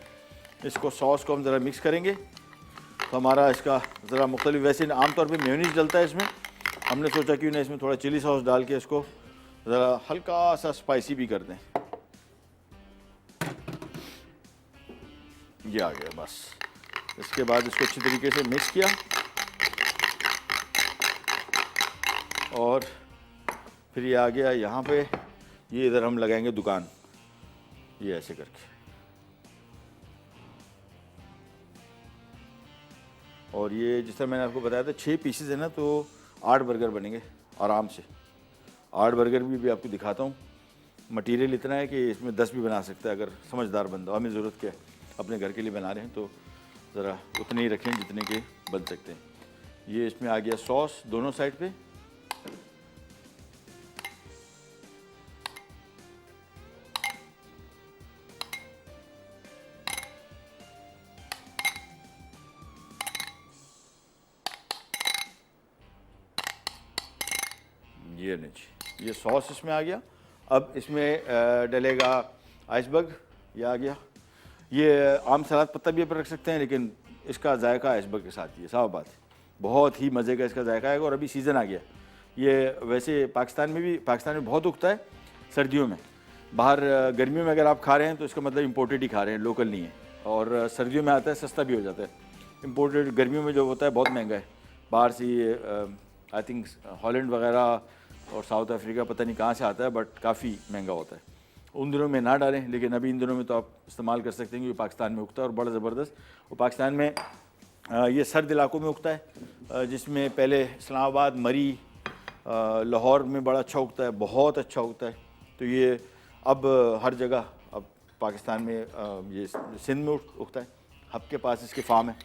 इसको सॉस को हम ज़रा मिक्स करेंगे तो हमारा इसका ज़रा मुख्तलिफ, वैसे आमतौर पे मेयोनीज डलता है इसमें, हमने सोचा क्यों ना इसमें थोड़ा चिली सॉस डाल के इसको ज़रा हल्का सा स्पाइसी भी कर दें। ये आ गया बस। इसके बाद इसको अच्छी तरीके से मिक्स किया और फिर ये आ गया यहाँ पे। ये इधर हम लगाएंगे दुकान, ये ऐसे करके, और ये जिस तरह मैंने आपको बताया था 6 पीसेस है ना, तो 8 बर्गर बनेंगे आराम से। 8 बर्गर भी आपको दिखाता हूँ। मटेरियल इतना है कि इसमें 10 भी बना सकता है अगर समझदार बंदा। हमें ज़रूरत क्या है, अपने घर के लिए बना रहे हैं तो ज़रा उतने ही रखें जितने के बन सकते हैं। ये इसमें आ गया सॉस दोनों साइड पे। ये नहीं, ये सॉस इसमें आ गया। अब इसमें डलेगा आइसबर्ग, ये आ गया। ये आम सलाद पत्ता भी पर रख सकते हैं, लेकिन इसका जायका आइसबर्ग के साथ ही है, साफ बात है। बहुत ही मज़े का इसका जायका आएगा। और अभी सीज़न आ गया ये। वैसे पाकिस्तान में बहुत उगता है सर्दियों में। बाहर गर्मियों में अगर आप खा रहे हैं तो इसका मतलब इम्पोर्टेड ही खा रहे हैं, लोकल नहीं है। और सर्दियों में आता है, सस्ता भी हो जाता है। इम्पोर्टेड गर्मियों में जो होता है बहुत महंगा है। बाहर से ये आई थिंक हॉलैंड वगैरह और साउथ अफ्रीका पता नहीं कहाँ से आता है, बट काफ़ी महंगा होता है। उन दिनों में ना डालें, लेकिन अभी इन दिनों में तो आप इस्तेमाल कर सकते हैं क्योंकि पाकिस्तान में उगता है और बड़ा ज़बरदस्त। और पाकिस्तान में ये सर्द इलाकों में उगता है, जिसमें पहले इस्लामाबाद, मरी, लाहौर में बड़ा अच्छा उगता है, बहुत अच्छा उगता है। तो ये अब हर जगह, अब पाकिस्तान में ये सिंध में उगता है। हब के पास इसके फार्म है,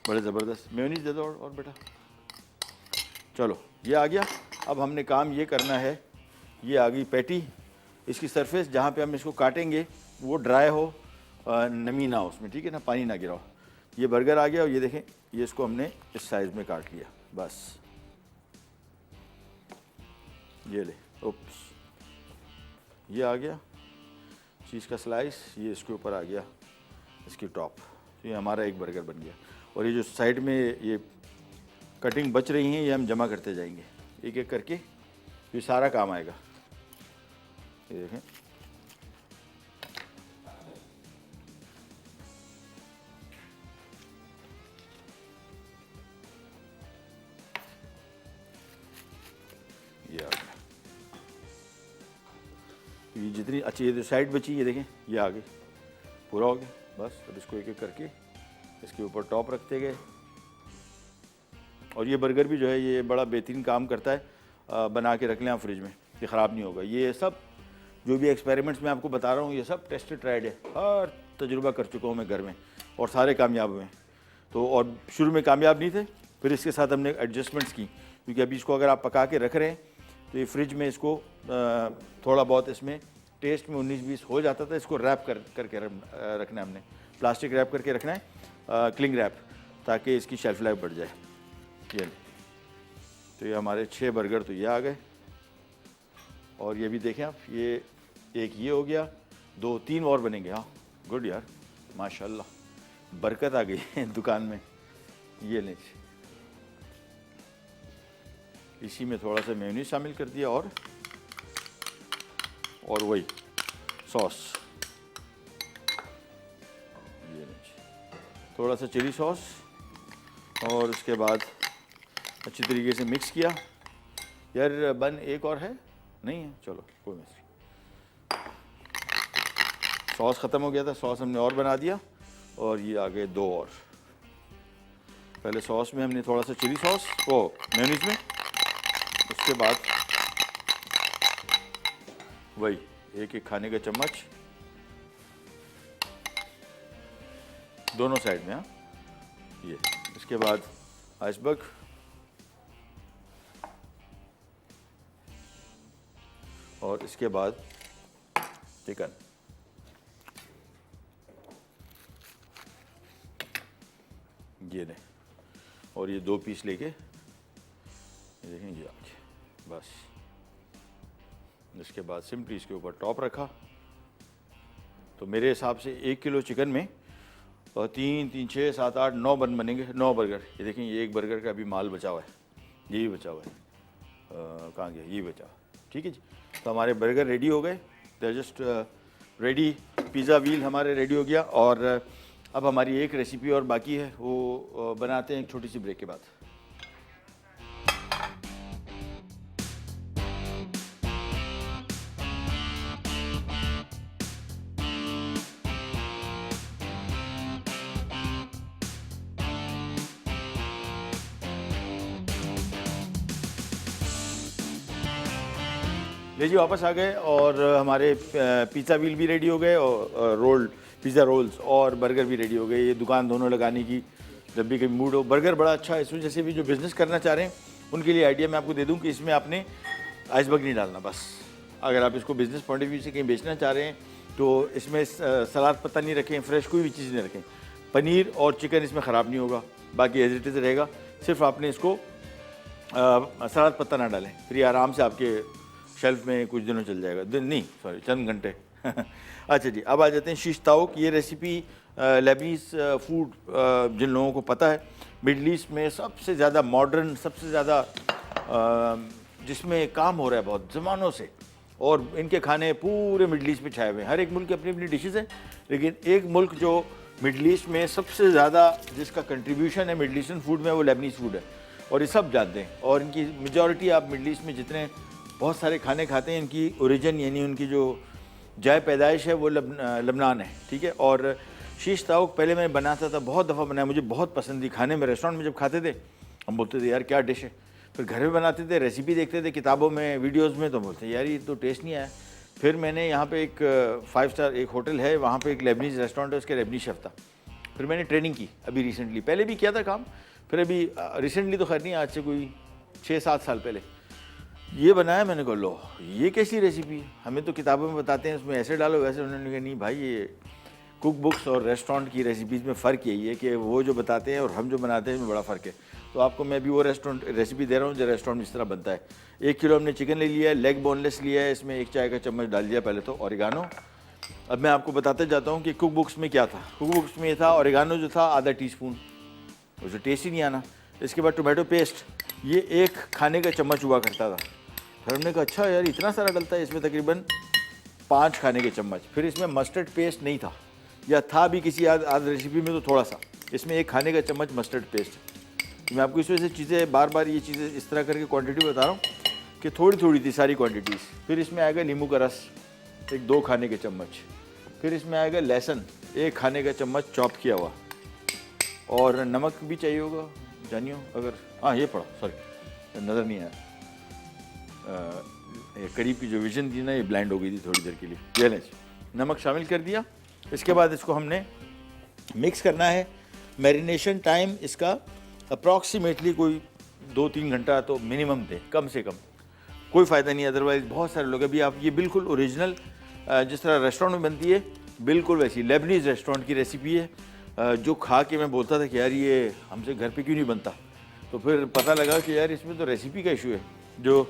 बड़े ज़बरदस्त। मेयोनीज दे दो और बेटा। चलो ये आ गया। अब हमने काम ये करना है, ये आ गई पैटी। इसकी सरफेस जहाँ पे हम इसको काटेंगे वो ड्राई हो, नमी ना हो उसमें, ठीक है ना, पानी ना गिरा हो। ये बर्गर आ गया और ये देखें, ये इसको हमने इस साइज़ में काट लिया बस। ये ले, उप्स, ये आ गया चीज़ का स्लाइस, ये इसके ऊपर आ गया, इसकी टॉप। तो ये हमारा एक बर्गर बन गया। और ये जो साइड में ये कटिंग बच रही हैं, ये हम जमा करते जाएंगे एक एक करके। ये सारा काम आएगा। ये देखें, ये आ गया। ये जितनी अच्छी, ये जो साइड बची, ये देखें, ये आ गई, पूरा हो गया बस। अब इसको एक एक करके इसके ऊपर टॉप रखते गए। और ये बर्गर भी जो है ये बड़ा बेहतरीन काम करता है। बना के रख लें आप फ्रिज में, ये ख़राब नहीं होगा। ये सब जो भी एक्सपेरिमेंट्स मैं आपको बता रहा हूँ, ये सब टेस्टेड ट्राइड है। हर तजुर्बा कर चुका हूँ मैं घर में, और सारे कामयाब हुए। तो और शुरू में कामयाब नहीं थे, फिर इसके साथ हमने एडजस्टमेंट्स की। क्योंकि अभी इसको अगर आप पका के रख रहे हैं तो ये फ्रिज में इसको थोड़ा बहुत इसमें टेस्ट में 19-20 हो जाता था। इसको रैप करके रखना है हमने, प्लास्टिक रैप करके रखना है, क्लिंग रैप, ताकि इसकी शेल्फ लाइफ बढ़ जाए। ये तो ये हमारे 6 बर्गर तो ये आ गए। और ये भी देखें आप, ये एक ये हो गया, 2-3 और बनेंगे। हाँ गुड यार, माशाल्लाह, बरकत आ गई है दुकान में। ये लें, इसी में थोड़ा सा मेयोनीज शामिल कर दिया और वही सॉस। ये लें, थोड़ा सा चिली सॉस, और उसके बाद अच्छी तरीके से मिक्स किया। यार बन एक और है, नहीं है, चलो कोई मसला। सॉस ख़त्म हो गया था, सॉस हमने और बना दिया, और ये आ गए 2 और। पहले सॉस में हमने थोड़ा सा चिली सॉस, वो मेयोनीज में, उसके बाद वही एक एक खाने का चम्मच दोनों साइड में। हाँ, ये इसके बाद आइसबर्ग, और इसके बाद चिकन। ये लें, और ये 2 पीस लेके, ये देखें, ये आ गया बस। इसके बाद सिंपली इसके ऊपर टॉप रखा। तो मेरे हिसाब से 1 किलो चिकन में 3, 6, 7, 8, 9 बनेंगे, 9 बर्गर। ये देखें, ये एक बर्गर का अभी माल बचा हुआ है, ये भी बचा हुआ है। कहाँ गया, ये बचा। ठीक है जी, तो हमारे बर्गर रेडी हो गए, they just ready. Pizza wheel हमारे रेडी हो गया। और अब हमारी एक रेसिपी और बाकी है, वो बनाते हैं एक छोटी सी ब्रेक के बाद। ले जी, वापस आ गए, और हमारे पिज़्ज़ा व्हील भी रेडी हो गए, और पिज़्ज़ा रोल्स और बर्गर भी रेडी हो गए। ये दुकान दोनों लगाने की जब भी कहीं मूड हो। बर्गर बड़ा अच्छा है, इसमें जैसे भी जो बिज़नेस करना चाह रहे हैं उनके लिए आइडिया मैं आपको दे दूं कि इसमें आपने आइसबर्ग नहीं डालना बस। अगर आप इसको बिज़नेस पॉइंट ऑफ व्यू से कहीं बेचना चाह रहे हैं तो इसमें सलाद पत्ता नहीं रखें, फ्रेश कोई भी चीज़ नहीं रखें। पनीर और चिकन इसमें ख़राब नहीं होगा, बाकी एज इट इज़ रहेगा। सिर्फ आपने इसको सलाद पत्ता ना डालें, फिर ये आराम से आपके शेल्फ में कुछ दिनों चल जाएगा, दिन नहीं सॉरी चंद घंटे। अच्छा जी, अब आ जाते हैं शीश ताउक। ये रेसिपी लेबनीज़ फूड जिन लोगों को पता है, मिडल ईस्ट में सबसे ज़्यादा मॉडर्न, सबसे ज़्यादा जिसमें काम हो रहा है बहुत ज़मानों से, और इनके खाने पूरे मिडल ईस्ट में छाए हुए हैं। हर एक मुल्क की अपनी अपनी डिशेज़ हैं, लेकिन एक मुल्क जो मिडल ईस्ट में सबसे ज़्यादा जिसका कंट्रीब्यूशन है मिडल ईस्टर्न फूड में, वो लेबनीज़ फूड है, और ये सब जानते हैं। और इनकी मेजॉरिटी आप मिडल ईस्ट में जितने बहुत सारे खाने खाते हैं, इनकी ओरिजिन यानी उनकी जो जाए पैदाइश है वो लबनान है, ठीक है। और शीश ताउक पहले मैं बनाता था, बहुत दफ़ा बनाया, मुझे बहुत पसंद थी खाने में। रेस्टोरेंट में जब खाते थे हम बोलते थे यार क्या डिश है, फिर घर में बनाते थे, रेसिपी देखते थे किताबों में, वीडियोज़ में, तो बोलते यार ये तो टेस्ट नहीं आया। फिर मैंने यहाँ पे एक 5 स्टार एक होटल है, वहाँ पे एक लेबनीज़ रेस्टोरेंट है, उसके लेबनीज़ शेफ़ था। फिर मैंने ट्रेनिंग की अभी रिसेंटली, पहले भी किया था काम, फिर अभी रिसेंटली तो खैर नहीं, आज से कोई 6-7 साल पहले ये बनाया। मैंने कहा लो ये कैसी रेसिपी, हमें तो किताबों में बताते हैं उसमें ऐसे डालो वैसे। उन्होंने कहा नहीं भाई, ये कुक बुक्स और रेस्टोरेंट की रेसिपीज़ में फ़र्क यही है कि वो जो बताते हैं और हम जो बनाते हैं इसमें बड़ा फ़र्क है। तो आपको मैं भी वो रेस्टोरेंट रेसिपी दे रहा हूँ जो रेस्टोरेंट में इस तरह बनता है। 1 किलो हमने चिकन ले लिया है, लेग बोनलेस लिया है, इसमें 1 चाय का चम्मच डाल दिया पहले तो ऑरिगानो। अब मैं आपको बताते जाता हूँ कि कुक बुक्स में क्या था। कुक बुक्स में ये था ऑरिगानो जो था आधा टीस्पून, उसे टेस्ट ही नहीं आना। इसके बाद टोमेटो पेस्ट, ये 1 खाने का चम्मच हुआ करता था। फिर हमने कहा अच्छा यार इतना सारा डलता है, इसमें तकरीबन 5 खाने के चम्मच। फिर इसमें मस्टर्ड पेस्ट नहीं था, या था भी किसी आध रेसिपी में तो थोड़ा सा, इसमें 1 खाने का चम्मच मस्टर्ड पेस्ट। मैं आपको इस वजह से चीज़ें बार बार ये चीज़ें इस तरह करके क्वांटिटी बता रहा हूँ कि थोड़ी थोड़ी थी सारी क्वांटिटीज़। फिर इसमें आएगा नींबू का रस 1-2 खाने के चम्मच। फिर इसमें आएगा लहसुन 1 खाने का चम्मच चॉप किया हुआ, और नमक भी चाहिए होगा जानियो अगर, हाँ ये पड़ा सॉरी नज़र नहीं आया, करीब की जो विजन थी ना ये ब्लाइंड हो गई थी थोड़ी देर के लिए। ये लें नमक शामिल कर दिया। इसके बाद इसको हमने मिक्स करना है। मैरिनेशन टाइम इसका अप्रॉक्सीमेटली कोई 2-3 घंटा तो मिनिमम दे, कम से कम, कोई फ़ायदा नहीं। अदरवाइज़ बहुत सारे लोग, अभी आप ये बिल्कुल ओरिजिनल जिस तरह रेस्टोरेंट में बनती है बिल्कुल वैसी लेबनीज़ रेस्टोरेंट की रेसिपी है, जो खा के मैं बोलता था कि यार ये हमसे घर पे क्यों नहीं बनता। तो फिर पता लगा कि यार इसमें तो रेसिपी का इशू है। जो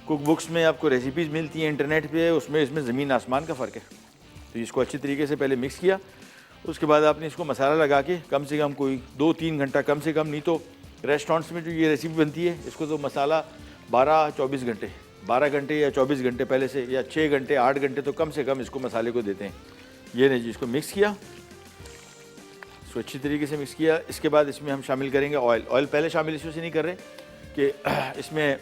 कुक बुक्स में आपको रेसिपीज़ मिलती हैं इंटरनेट पे, उसमें इसमें ज़मीन आसमान का फ़र्क है। तो इसको अच्छी तरीके से पहले मिक्स किया, उसके बाद आपने इसको मसाला लगा के कम से कम कोई 2-3 घंटा, कम से कम, नहीं तो रेस्टोरेंट्स में जो ये रेसिपी बनती है इसको तो मसाला 12-24 घंटे, 12 घंटे या 24 घंटे पहले से, या 6 घंटे 8 घंटे तो कम से कम इसको मसाले को देते हैं। ये नहीं जी, इसको मिक्स किया, इसको अच्छी तरीके से मिक्स किया। इसके बाद इसमें हम शामिल करेंगे ऑयल। ऑयल पहले शामिल इसमें से नहीं कर रहे कि इसमें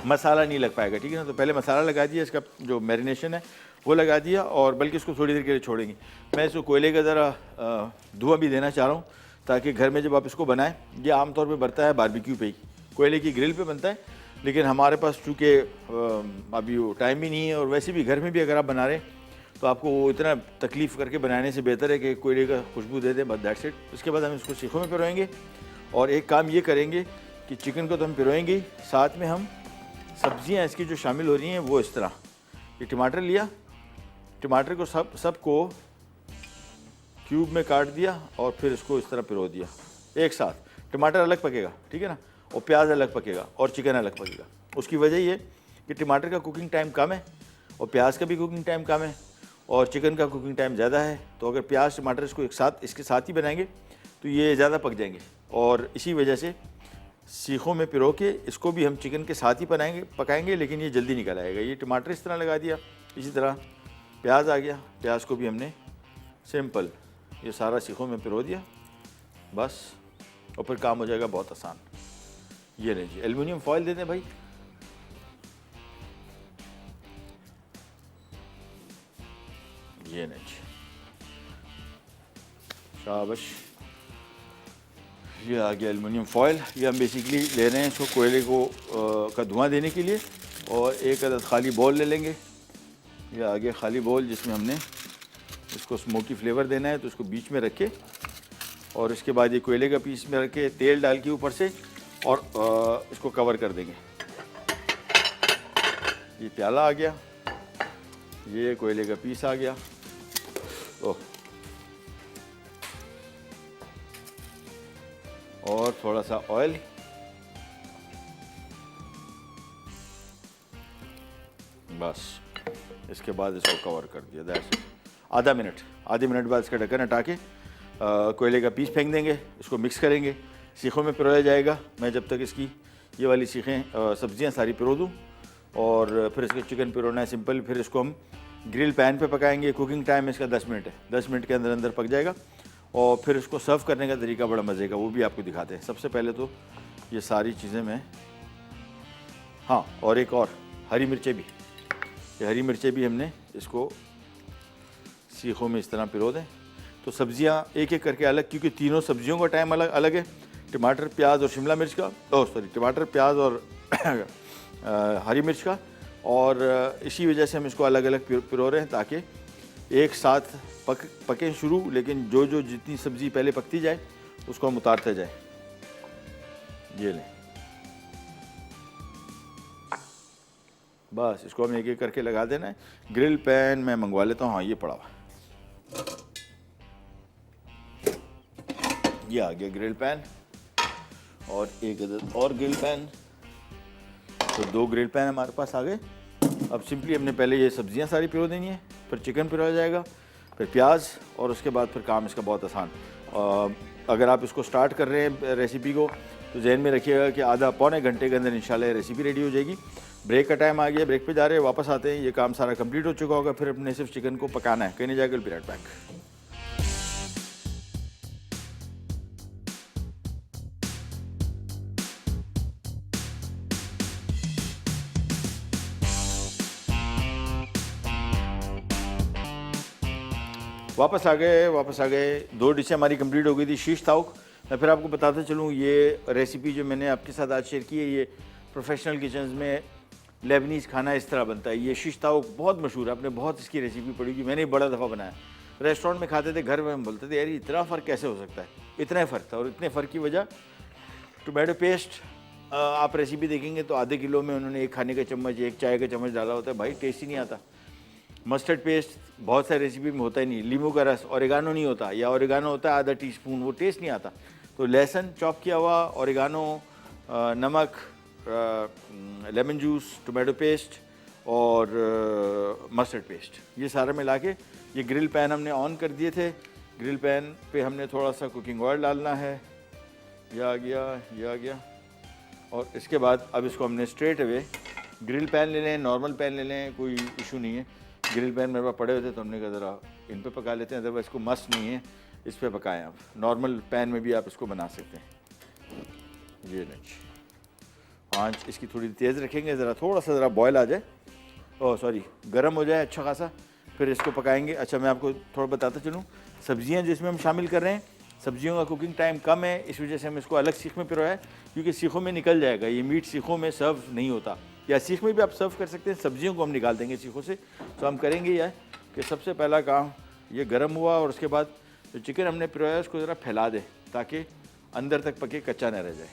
मसाला नहीं लग पाएगा, ठीक है ना। तो पहले मसाला लगा दिया, इसका जो मैरिनेशन है वो लगा दिया, और बल्कि इसको थोड़ी देर के लिए छोड़ेंगे। मैं इसको कोयले का ज़रा धुआं भी देना चाह रहा हूँ, ताकि घर में जब आप इसको बनाएं, ये आमतौर पे बनता है बारबेक्यू पे ही, कोयले की ग्रिल पे बनता है, लेकिन हमारे पास चूँकि अभी वो टाइम भी नहीं है, और वैसे भी घर में भी अगर आप बना रहे हैं तो आपको वो इतना तकलीफ़ करके बनाने से बेहतर है कि कोयले का खुशबू दे दें, बस दैट्स इट। उसके बाद हम इसको सीखों में पिरोएंगे, और एक काम ये करेंगे कि चिकन को तो हम पिरोएंगे, साथ में हम सब्जियां इसकी जो शामिल हो रही हैं वो इस तरह, ये टमाटर लिया, टमाटर को सबको क्यूब में काट दिया, और फिर इसको इस तरह पिरो दिया एक साथ। टमाटर अलग पकेगा, ठीक है ना, और प्याज अलग पकेगा, और चिकन अलग पकेगा। उसकी वजह ये कि टमाटर का कुकिंग टाइम कम है, और प्याज का भी कुकिंग टाइम कम है, और चिकन का कुकिंग टाइम ज़्यादा है। तो अगर प्याज टमाटर इसको एक साथ इसके साथ ही बनाएंगे तो ये ज़्यादा पक जाएंगे, और इसी वजह से सीखों में पिरो के इसको भी हम चिकन के साथ ही पकाएंगे, लेकिन ये जल्दी निकल आएगा। ये टमाटर इस तरह लगा दिया, इसी तरह प्याज आ गया, प्याज को भी हमने सिंपल ये सारा सीखों में पिरो दिया बस, और फिर काम हो जाएगा बहुत आसान। ये नहीं जी, एल्युमिनियम फॉइल दे दें भाई, ये नहीं जी, शाबाश। ये आ गया एल्युमिनियम फॉइल। ये हम बेसिकली ले रहे हैं इसको कोयले को का धुआं देने के लिए, और एक अदद खाली बॉल ले लेंगे। ये आ गया खाली बॉल, जिसमें हमने इसको स्मोकी फ्लेवर देना है, तो इसको बीच में रख के और इसके बाद ये कोयले का पीस में रख के तेल डाल के ऊपर से और इसको कवर कर देंगे। ये प्याला आ गया, ये कोयले का पीस आ गया। ओह, और थोड़ा सा ऑयल, बस इसके बाद इसको कवर कर दिया। That's it. आधे मिनट बाद इसका ढक्कन हटा के कोयले का पीस फेंक देंगे, इसको मिक्स करेंगे, सीखों में पिरोया जाएगा। मैं जब तक इसकी ये वाली सीखें सब्जियां सारी पिरो दूँ और फिर इसका चिकन पिरोना है सिंपल। फिर इसको हम ग्रिल पैन पे पकाएंगे। कुकिंग टाइम इसका 10 मिनट है, 10 मिनट के अंदर अंदर पक जाएगा। और फिर इसको सर्व करने का तरीका बड़ा मज़े का, वो भी आपको दिखाते हैं। सबसे पहले तो ये सारी चीज़ें मैं, हाँ, और एक और हरी मिर्चें भी, ये हरी मिर्चें भी हमने इसको सीखों में इस तरह पिरो दें। तो सब्जियां एक एक करके अलग, क्योंकि तीनों सब्जियों का टाइम अलग अलग है, टमाटर प्याज और शिमला मिर्च का, टमाटर प्याज और हरी मिर्च का। और इसी वजह से हम इसको अलग अलग पिरो रहे हैं ताकि एक साथ पकें शुरू, लेकिन जो जितनी सब्ज़ी पहले पकती जाए उसको हम उतारते जाए। ये लें, बस इसको हम एक एक करके लगा देना है। ग्रिल पैन मैं मंगवा लेता हूँ, हाँ ये पड़ा हुआ, ये आ गया ग्रिल पैन। और एक अदद और ग्रिल पैन, तो 2 ग्रिल पैन हमारे पास आ गए। अब सिंपली हमने पहले ये सब्जियां सारी पिरो देनी है, फिर चिकन पिरोया जाएगा, फिर प्याज, और उसके बाद फिर काम इसका बहुत आसान। अगर आप इसको स्टार्ट कर रहे हैं रेसिपी को, तो जहन में रखिएगा कि आधा पौने घंटे के अंदर इंशाल्लाह रेसिपी रेडी हो जाएगी। ब्रेक का टाइम आ गया, ब्रेक पे जा रहे हैं, वापस आते हैं, ये काम सारा कंप्लीट हो चुका होगा। फिर अपने सिर्फ चिकन को पकाना है, कहीं नहीं जाएगा। Will be right back. वापस आ गए। 2 डिशें हमारी कंप्लीट हो गई थी। शीश ताउक, मैं फिर आपको बताता चलूँ, ये रेसिपी जो मैंने आपके साथ आज शेयर की है, ये प्रोफेशनल किचन्स में लेबनीज़ खाना इस तरह बनता है। ये शीश ताउक बहुत मशहूर है, आपने बहुत इसकी रेसिपी पढ़ी होगी, मैंने बड़ा दफ़ा बनाया। रेस्टोरेंट में खाते थे, घर में हम बोलते थे यार इतना फ़र्क कैसे हो सकता है। इतना ही फ़र्क था, और इतने फ़र्क की वजह टोमेटो पेस्ट, आप रेसिपी देखेंगे तो आधे किलो में उन्होंने 1 खाने का चम्मच, 1 चाय का चम्मच डाला होता है। भाई टेस्ट ही नहीं आता। मस्टर्ड पेस्ट बहुत सारी रेसिपी में होता ही नहीं। लींबू का रस, ओरिगानो नहीं होता, या ओरिगानो होता है आधा टीस्पून, वो टेस्ट नहीं आता। तो लहसुन चॉप किया हुआ, ओरिगानो, नमक, लेमन जूस, टोमेटो पेस्ट और मस्टर्ड पेस्ट, ये सारा मिला के ये ग्रिल पैन हमने ऑन कर दिए थे। ग्रिल पैन पे हमने थोड़ा सा कुकिंग ऑयल डालना है, ये आ गया। और इसके बाद अब इसको हमने स्ट्रेट अवे ग्रिल पैन ले लें, नॉर्मल पैन ले लें, कोई इशू नहीं है। ग्रिल पैन मेरे पास पड़े हुए थे तो हमने कहा ज़रा इन पे पका लेते हैं, अदरवाइज इसको मस्त नहीं है इस पे पकाएं। आप नॉर्मल पैन में भी आप इसको बना सकते हैं। ये नहीं, आंच इसकी थोड़ी तेज़ रखेंगे, ज़रा बॉयल आ जाए, गर्म हो जाए अच्छा खासा, फिर इसको पकाएंगे। अच्छा, मैं आपको थोड़ा बताता चलूँ, सब्जियाँ जिसमें हम शामिल कर रहे हैं, सब्जियों का कुकिंग टाइम कम है, इस वजह से हम इसको अलग सीख में पिरोया है, क्योंकि सीखों में निकल जाएगा। ये मीट सीखों में सर्व नहीं होता, या सीख में भी आप सर्व कर सकते हैं, सब्जियों को हम निकाल देंगे सीखों से। तो हम करेंगे यह कि सबसे पहला काम ये गर्म हुआ, और उसके बाद जो चिकन हमने पिरोया उसको ज़रा फैला दें ताकि अंदर तक पके, कच्चा न रह जाए।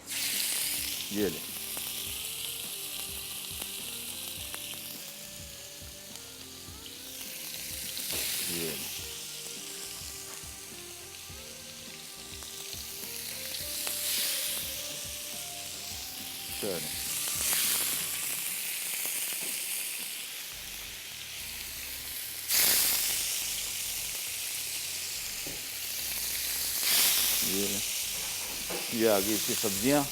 ये ले, ये ले। चलो, ये आ गई इसकी सब्जियां।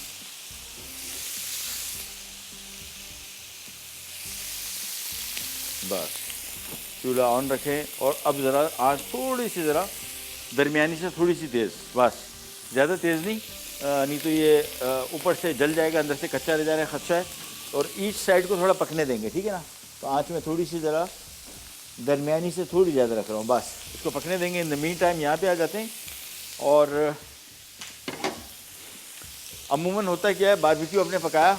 बस चूल्हा ऑन रखें, और अब ज़रा आँच थोड़ी सी ज़रा दरमियानी से थोड़ी सी तेज़, बस ज़्यादा तेज़ नहीं, नहीं तो ये ऊपर से जल जाएगा, अंदर से कच्चा रह जाने का खदशा है। और ईच साइड को थोड़ा पकने देंगे, ठीक है ना। तो आँच में थोड़ी सी ज़रा दरमियानी से थोड़ी ज़्यादा रख रहा हूँ, बस इसको पकने देंगे। इन द मीन टाइम यहाँ पे आ जाते हैं। और अमूमन होता क्या है, बारबेक्यू आपने पकाया,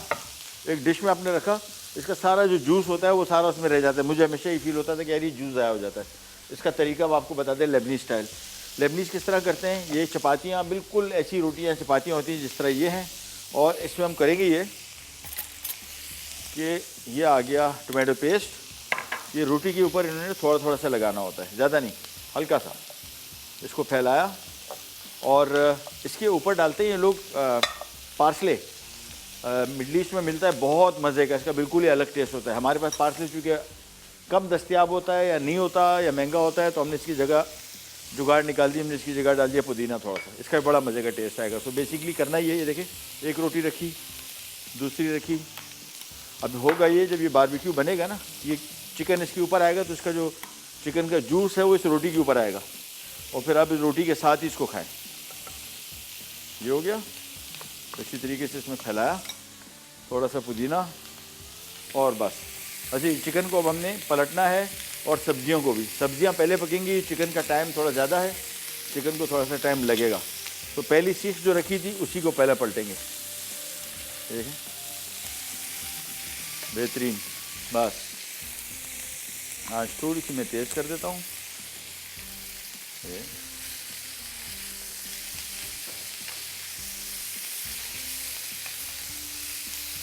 एक डिश में आपने रखा, इसका सारा जो जूस होता है वो सारा उसमें रह जाता है। मुझे हमेशा ये फील होता था कि यार ये जूस ज़ाया हो जाता है। इसका तरीका अब आपको बता दें, लेबनीज़ स्टाइल। लेबनीज़ किस तरह करते हैं, ये चपातियाँ बिल्कुल ऐसी रोटियाँ चपातियाँ होती हैं जिस तरह ये हैं, और इसमें हम करेंगे ये कि ये आ गया टोमेटो पेस्ट, ये रोटी के ऊपर इन्होंने थोड़ा थोड़ा सा लगाना होता है, ज़्यादा नहीं, हल्का सा इसको फैलाया, और इसके ऊपर डालते हैं ये लोग पार्सले। मिडल ईस्ट में मिलता है, बहुत मज़े का, इसका बिल्कुल ही अलग टेस्ट होता है। हमारे पास पार्सले चूँकि कम दस्तियाब होता है या नहीं होता या महंगा होता है, तो हमने इसकी जगह जुगाड़ निकाल दी, हमने इसकी जगह डाल दिया पुदीना थोड़ा सा, इसका बड़ा मज़े का टेस्ट आएगा। सो बेसिकली करना ही है, ये देखें, एक रोटी रखी, दूसरी रखी, अब होगा ये जब ये बारबेक्यू बनेगा ना, ये चिकन इसके ऊपर आएगा तो इसका जो चिकन का जूस है वो इस रोटी के ऊपर आएगा, और फिर आप इस रोटी के साथ ही इसको खाएं। ये हो गया, इसी तरीके से इसमें फैलाया थोड़ा सा पुदीना, और बस। अच्छा, चिकन को अब हमने पलटना है, और सब्जियों को भी, सब्जियां पहले पकेंगी, चिकन का टाइम थोड़ा ज़्यादा है, चिकन को थोड़ा सा टाइम लगेगा, तो पहली सीख जो रखी थी उसी को पहले पलटेंगे। देखें, बेहतरीन। बस आज थोड़ी सी मैं तेज़ कर देता हूँ,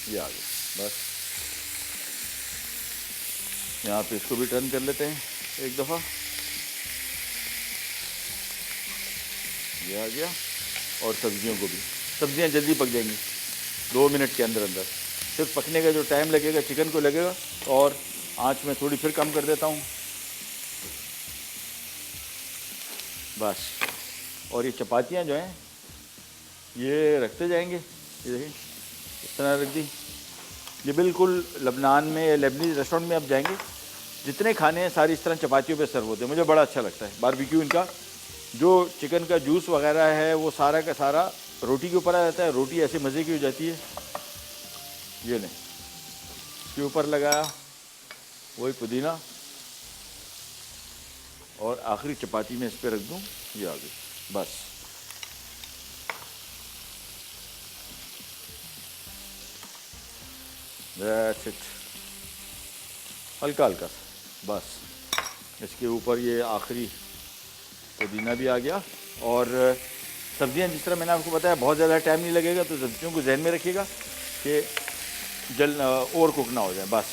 ये आ गया। बस यहाँ पे इसको भी टर्न कर लेते हैं एक दफ़ा, ये आ गया, और सब्जियों को भी, सब्जियाँ जल्दी पक जाएंगी 2 मिनट के अंदर अंदर। सिर्फ पकने का जो टाइम लगेगा चिकन को लगेगा, और आँच में थोड़ी फिर कम कर देता हूँ, बस। और ये चपातियाँ जो हैं ये रखते जाएंगे, ये देखिए इस तरह रख दी। ये बिल्कुल लबनान में या लेबनीज़ रेस्टोरेंट में आप जाएंगे, जितने खाने हैं सारी इस तरह चपातियों पे सर्व होते हैं, मुझे बड़ा अच्छा लगता है। बारबेक्यू इनका जो चिकन का जूस वगैरह है वो सारा का सारा रोटी के ऊपर आ जाता है, रोटी ऐसे मज़े की हो जाती है। ये लें, इसके ऊपर लगाया वही पुदीना, और आखिरी चपाती में इस पर रख दूँ, ये आ गई। बस दैट्स इट, हल्का हल्का, बस। इसके ऊपर ये आखिरी पुदीना भी आ गया, और सब्जियां जिस तरह मैंने आपको बताया बहुत ज़्यादा टाइम नहीं लगेगा, तो सब्जियों को जहन में रखिएगा कि ओवर कुक ना हो जाए। बस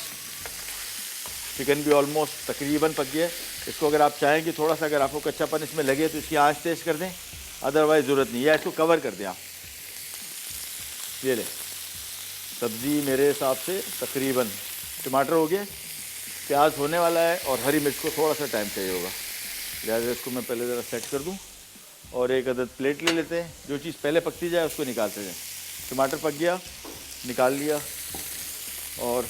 चिकन भी ऑलमोस्ट तकरीबन पक गया है। इसको अगर आप चाहें कि थोड़ा सा अगर आपको कच्चापन इसमें लगे तो इसकी आँच तेज़ कर दें, अदरवाइज़ ज़रूरत नहीं, या इसको कवर कर दें आप। ये ले, सब्ज़ी मेरे हिसाब से तकरीबन, टमाटर हो गया, प्याज होने वाला है, और हरी मिर्च को थोड़ा सा टाइम चाहिए होगा, लिहाजा इसको मैं पहले ज़रा सेट कर दूं। और एक अदद प्लेट ले लेते हैं, जो चीज़ पहले पकती जाए उसको निकालते जाएँ। टमाटर पक गया, निकाल लिया, और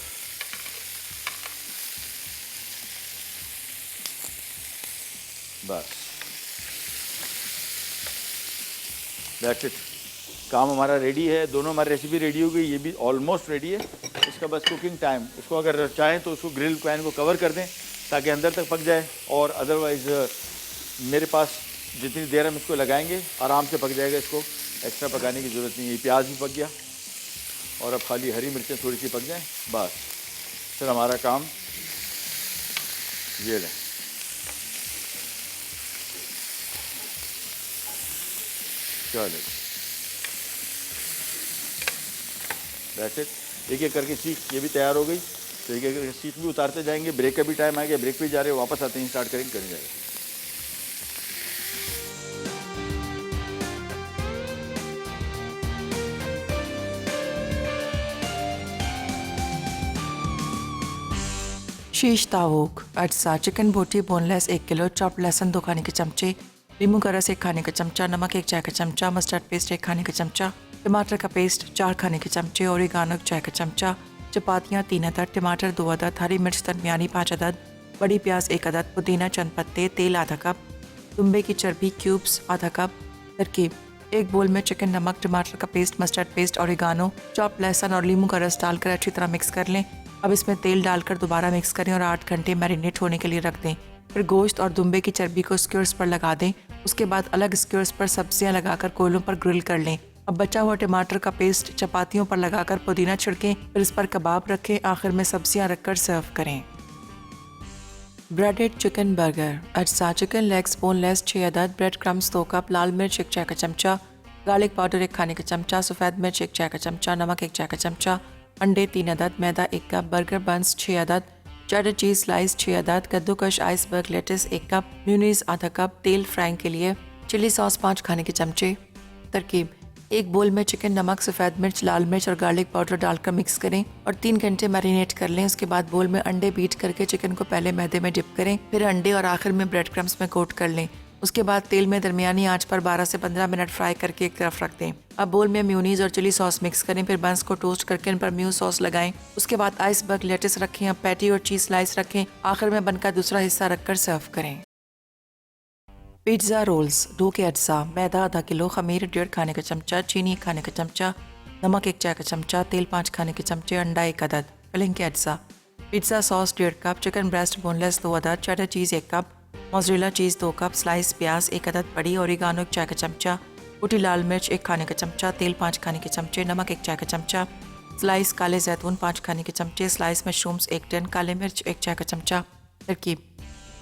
बस दैट्स इट, काम हमारा रेडी है। दोनों हमारी रेसिपी रेडी हो गई, ये भी ऑलमोस्ट रेडी है। इसका बस कुकिंग टाइम, इसको अगर चाहें तो उसको ग्रिल पैन को कवर कर दें ताकि अंदर तक पक जाए, और अदरवाइज़ मेरे पास जितनी देर हम इसको लगाएंगे आराम से पक जाएगा, इसको एक्स्ट्रा पकाने की ज़रूरत नहीं है। प्याज भी पक गया, और अब खाली हरी मिर्चें थोड़ी सी पक जाएं, बस फिर हमारा काम ये लें। चलो दैट्स इट, एक एक करके सीख ये भी तैयार हो गई, तो एक एक करके सीख भी उतारते जाएंगे। ब्रेक का भी टाइम आ गया, ब्रेक पे जा रहे हो, वापस आते हैं, स्टार्ट करेंगे, करें जाएगा। शीश तावूक, अज्जा चिकन बोटी बोनलेस 1 किलो, चॉप लहसुन 2 खाने के चमचे, नींबू का रस 1 खाने का चमचा, नमक 1 चाय का चमचा, मस्टर्ड पेस्ट 1 खाने का चमचा, टमाटर का पेस्ट 4 खाने के चमचे, ओरिगानो 1 चाय का चमचा, चपातियाँ 3 अदद, टमाटर 2 अदद, हरी मिर्च दरमियानी 5 अदद, बड़ी प्याज 1 अदद, पुदीना चंद पत्ते, तेल आधा कप, दुम्बे की चर्बी क्यूब्स आधा कप। तरकीब: एक बोल में चिकन, नमक, टमाटर का paste, mustard paste, oregano, chop लहसुन और नींबू का रस डालकर अच्छी तरह मिक्स कर लें। अब इसमें तेल डालकर दोबारा मिक्स करें और 8 घंटे मैरिनेट होने के लिए रख दें। फिर गोश्त और दुम्बे की चर्बी को स्क्यूर्स पर लगा दें। उसके बाद अलग स्क्यूर्स पर सब्जियां लगाकर कोयलों पर ग्रिल कर लें। अब बचा हुआ टमाटर का पेस्ट चपातियों पर लगाकर पुदीना छिड़कें, फिर इस पर कबाब रखें, आखिर में सब्जियां रखकर सर्व करें। ब्रेडेड चिकन बर्गर, अज्जा चिकन लेग्स बोनलेस 6 अदद, ब्रेड क्रम्स 2 कप, लाल मिर्च 1 चाय का चमचा, गार्लिक पाउडर 1 खाने का चमचा, सफ़ेद मिर्च 1 चाय का चमचा, नमक 1 चाय का चमचा, अंडे 3 अदद, मैदा 1 कप, बर्गर बंस 6 अदद, चेडर चीज़ स्लाइस 6 अदद, कद्दूकश आइसबर्ग लेटिस 1 कप, म्यूनीस आधा कप, तेल फ्राइंग के लिए, चिली सॉस 5 खाने के चमचे। तरकीब: एक बोल में चिकन, नमक, सफ़ेद मिर्च, लाल मिर्च और गार्लिक पाउडर डालकर मिक्स करें और 3 घंटे मैरिनेट कर लें। उसके बाद बोल में अंडे बीट करके चिकन को पहले मैदे में डिप करें, फिर अंडे और आखिर में ब्रेड क्रम्स में कोट कर लें। उसके बाद तेल में दरमियानी आंच पर 12 से 15 मिनट फ्राई करके एक तरफ रख दें। अब बोल में म्यूनीज और चिली सॉस मिक्स करें, फिर बंस को टोस्ट करके इन पर म्यू सॉस लगाएं। उसके बाद आइसबर्ग लेटिस रखें, अब पैटी और चीज़ स्लाइस रखें, आखिर में बन का दूसरा हिस्सा रखकर सर्व करें। पिज़्ज़ा रोल्स, डो के अज्जा, मैदा आधा किलो, खमीर 1.5 खाने का चमचा, चीनी 1 खाने का चमचा, नमक 1 चाय का चमचा, तेल 5 खाने के चमचे, अंडा 1 अदद, फिलिंग के अज्जा, pizza sauce 1.5 cup, chicken breast boneless 2 अदद, चेडर चीज़ 1 cup, mozzarella cheese 2 cup, slice प्याज 1 अदद बड़ी, ओरिगानो 1 चाय का चमचा, कुटी लाल मिर्च 1 खाने का चमचा, तेल 5 खाने के चमचे, नमक 1 चाय का चमचा, स्लाइस काले जैतून 5 खाने के चमचे, स्लाइस मशरूम्स 1 टन, काले मिर्च 1 चाय का चमचा। तरकीब: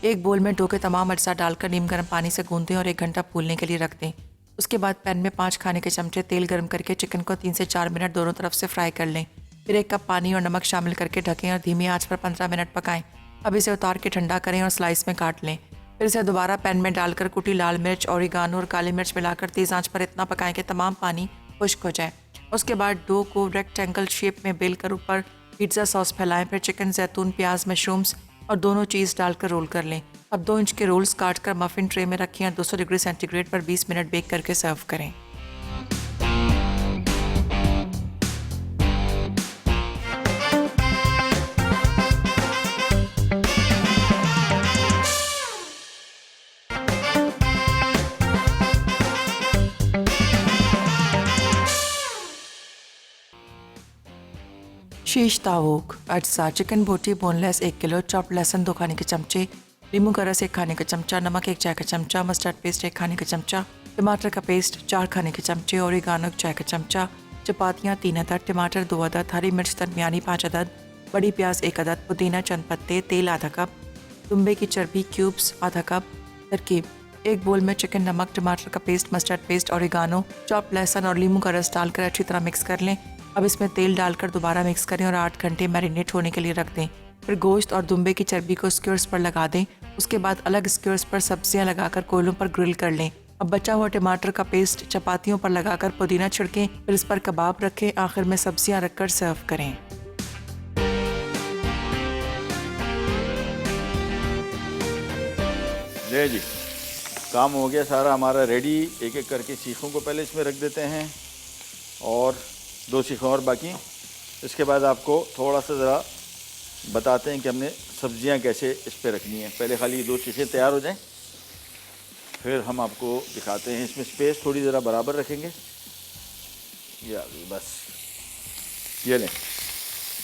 एक बोल में डो के तमाम अज्जा डालकर नीम गर्म पानी से गूंद दें और 1 घंटा फूलने के लिए रख दें। उसके बाद पैन में 5 खाने के चमचे तेल गर्म करके चिकन को 3 से 4 मिनट दोनों तरफ से फ्राई कर लें। फिर 1 कप पानी और नमक शामिल करके ढकें और धीमी आंच पर 15 मिनट पकाएं। अब इसे उतार के ठंडा करें और स्लाइस में काट लें। फिर इसे दोबारा पैन में डालकर कुटी लाल मिर्च, ओरिगानो और काली मिर्च मिलाकर तेज़ आंच पर इतना पकाएं कि तमाम पानी खुश्क हो जाए। उसके बाद डो को रेक्टेंगल शेप में बेल कर ऊपर पिज़्ज़ा सॉस फैलाएं, फिर चिकन, जैतून, प्याज, मशरूम्स और दोनों चीज़ डालकर रोल कर लें। अब 2 इंच के रोल्स काटकर मफ़िन ट्रे में रखें और 200 डिग्री सेंटीग्रेड पर 20 मिनट बेक करके सर्व करें। शीश तावूक, अज्जा चिकन बोटी बोनलेस 1 किलो, चॉप लहसुन 2 खाने के चमचे, नींबू का रस 1 खाने का चमचा, नमक 1 चाय का चमचा, मस्टर्ड पेस्ट 1 खाने का चमचा, टमाटर का पेस्ट 4 खाने के चमचे, ओरिगानो 1 चाय का चमचा, चपातियाँ 3 अदद, टमाटर 2 अदद, हरी मिर्च दरमियानी 5 अदद, बड़ी प्याज 1 अदद, पुदीना चंद पत्ते, तेल आधा कप, दुम्बे की चर्बी क्यूब्स आधा कप। तरकीब: एक बोल में चिकन, नमक, टमाटर का paste, mustard paste, oregano, chop लहसुन और नींबू का रस डालकर अच्छी तरह मिक्स कर लें। अब इसमें तेल डालकर दोबारा मिक्स करें और 8 घंटे मैरिनेट होने के लिए रख दें। फिर गोश्त और दुम्बे की चर्बी को स्क्यूर्स पर लगा दें। उसके बाद अलग स्क्यूर्स पर सब्जियां लगाकर कोयलों पर ग्रिल कर लें। अब बचा हुआ टमाटर का पेस्ट चपातियों पर लगाकर पुदीना छिड़कें, फिर इस पर कबाब रखें, आखिर में सब्जियां रखकर सर्व करें। ले जी, काम हो गया सारा हमारा रेडी। एक एक करके सीखों को पहले इसमें रख देते हैं और 2 सीखें और बाकी। इसके बाद आपको थोड़ा सा ज़रा बताते हैं कि हमने सब्जियां कैसे इस पे रखनी है। पहले खाली 2 सीखें तैयार हो जाएं, फिर हम आपको दिखाते हैं। इसमें स्पेस थोड़ी ज़रा बराबर रखेंगे। या बस ये लें,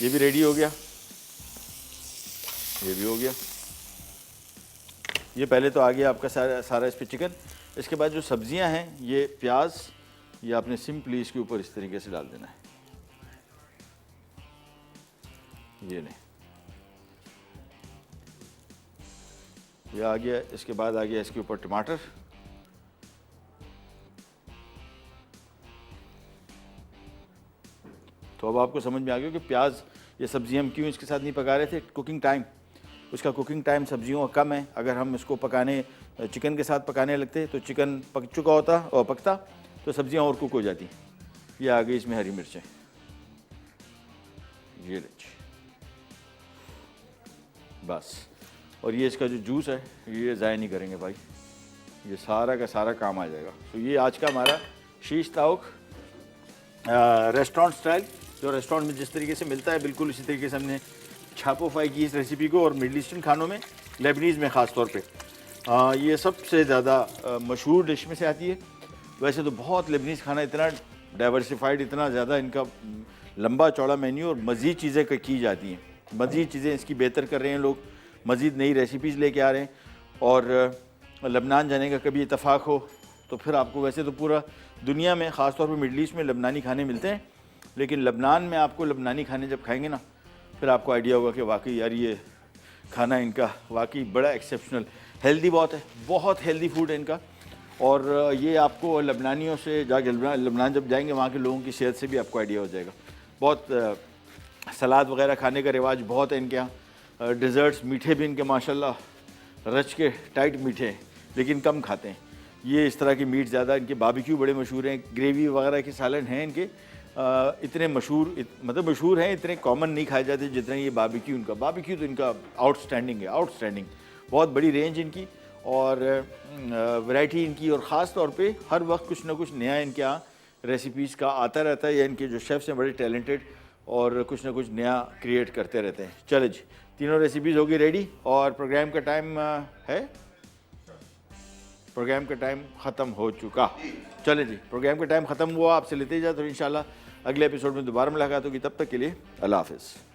ये भी रेडी हो गया, ये भी हो गया। ये पहले तो आ गया आपका सारा इस पर चिकन। इसके बाद जो सब्जियां हैं, ये प्याज, ये आपने सिंपली इसके ऊपर इस तरीके से डाल देना है। ये नहीं, ये आ गया। इसके बाद आ गया इसके ऊपर टमाटर, तो अब आपको समझ में आ गया कि प्याज, ये सब्जियां हम क्यों इसके साथ नहीं पका रहे थे। कुकिंग टाइम, उसका कुकिंग टाइम सब्जियों का कम है। अगर हम इसको पकाने, चिकन के साथ पकाने लगते तो चिकन पक चुका होता और पकता तो सब्जियां और कुक हो जाती। ये आ गई इसमें हरी मिर्चें, ये लीजिए बस। और ये इसका जो जूस है ये ज़ाया नहीं करेंगे भाई, ये सारा का सारा काम आ जाएगा। तो ये आज का हमारा शीश तावूक रेस्टोरेंट स्टाइल, जो रेस्टोरेंट में जिस तरीके से मिलता है बिल्कुल इसी तरीके से हमने छापोफाई की इस रेसिपी को। और मिडल ईस्टर्न खानों में, लेबनीज़ में ख़ास तौर पे ये सबसे ज़्यादा मशहूर डिश में से आती है। वैसे तो बहुत लेबनीज़ खाना इतना डाइवर्सिफाइड, इतना ज़्यादा इनका लंबा चौड़ा मेन्यू और मज़ीद चीज़ें की जाती हैं, मज़ीद चीज़ें इसकी बेहतर कर रहे हैं लोग, मज़ीद नई रेसिपीज़ लेके आ रहे हैं। और लबनान जाने का कभी इत्तफाक हो तो फिर आपको, वैसे तो पूरा दुनिया में ख़ास तौर पे मिडल ईस्ट में लबनानी खाने मिलते हैं, लेकिन लबनान में आपको लबनानी खाने जब खाएंगे ना, फिर आपको आइडिया होगा कि वाकई यार ये खाना इनका वाकई बड़ा एक्सेप्शनल, हेल्दी बहुत हेल्दी फूड है इनका। और ये आपको लबनानियों से जाके लबनान जब जाएंगे वहाँ के लोगों की सेहत से भी आपको आइडिया हो जाएगा। बहुत सलाद वगैरह खाने का रिवाज बहुत है इनके यहाँ। डिज़र्ट्स मीठे भी इनके माशाल्लाह रच के टाइट मीठे हैं, लेकिन कम खाते हैं ये इस तरह की मीट ज़्यादा। इनके बारबेक्यू बड़े मशहूर हैं, ग्रेवी वगैरह के सालन हैं इनके इतने मतलब मशहूर हैं, इतने कॉमन नहीं खाए जाते जितना ये बारबेक्यू इनका। बारबेक्यू तो इनका आउटस्टैंडिंग है, आउटस्टैंडिंग। बहुत बड़ी रेंज इनकी और वैरायटी इनकी, और ख़ास तौर पे हर वक्त कुछ ना कुछ नया इनके यहाँ रेसिपीज़ का आता रहता है। या इनके जो शेफ़्स हैं बड़े टैलेंटेड और कुछ ना कुछ नया क्रिएट करते रहते हैं। चलो जी, तीनों रेसिपीज़ होगी रेडी और प्रोग्राम का टाइम है, प्रोग्राम का टाइम ख़त्म हो चुका। चले जी, प्रोग्राम का टाइम ख़त्म हुआ, आपसे लेते ही जाए तो इंशाल्लाह अगले एपिसोड में दोबारा मुलाकात होगी। तब तक के लिए अल्लाह हाफ़िज़।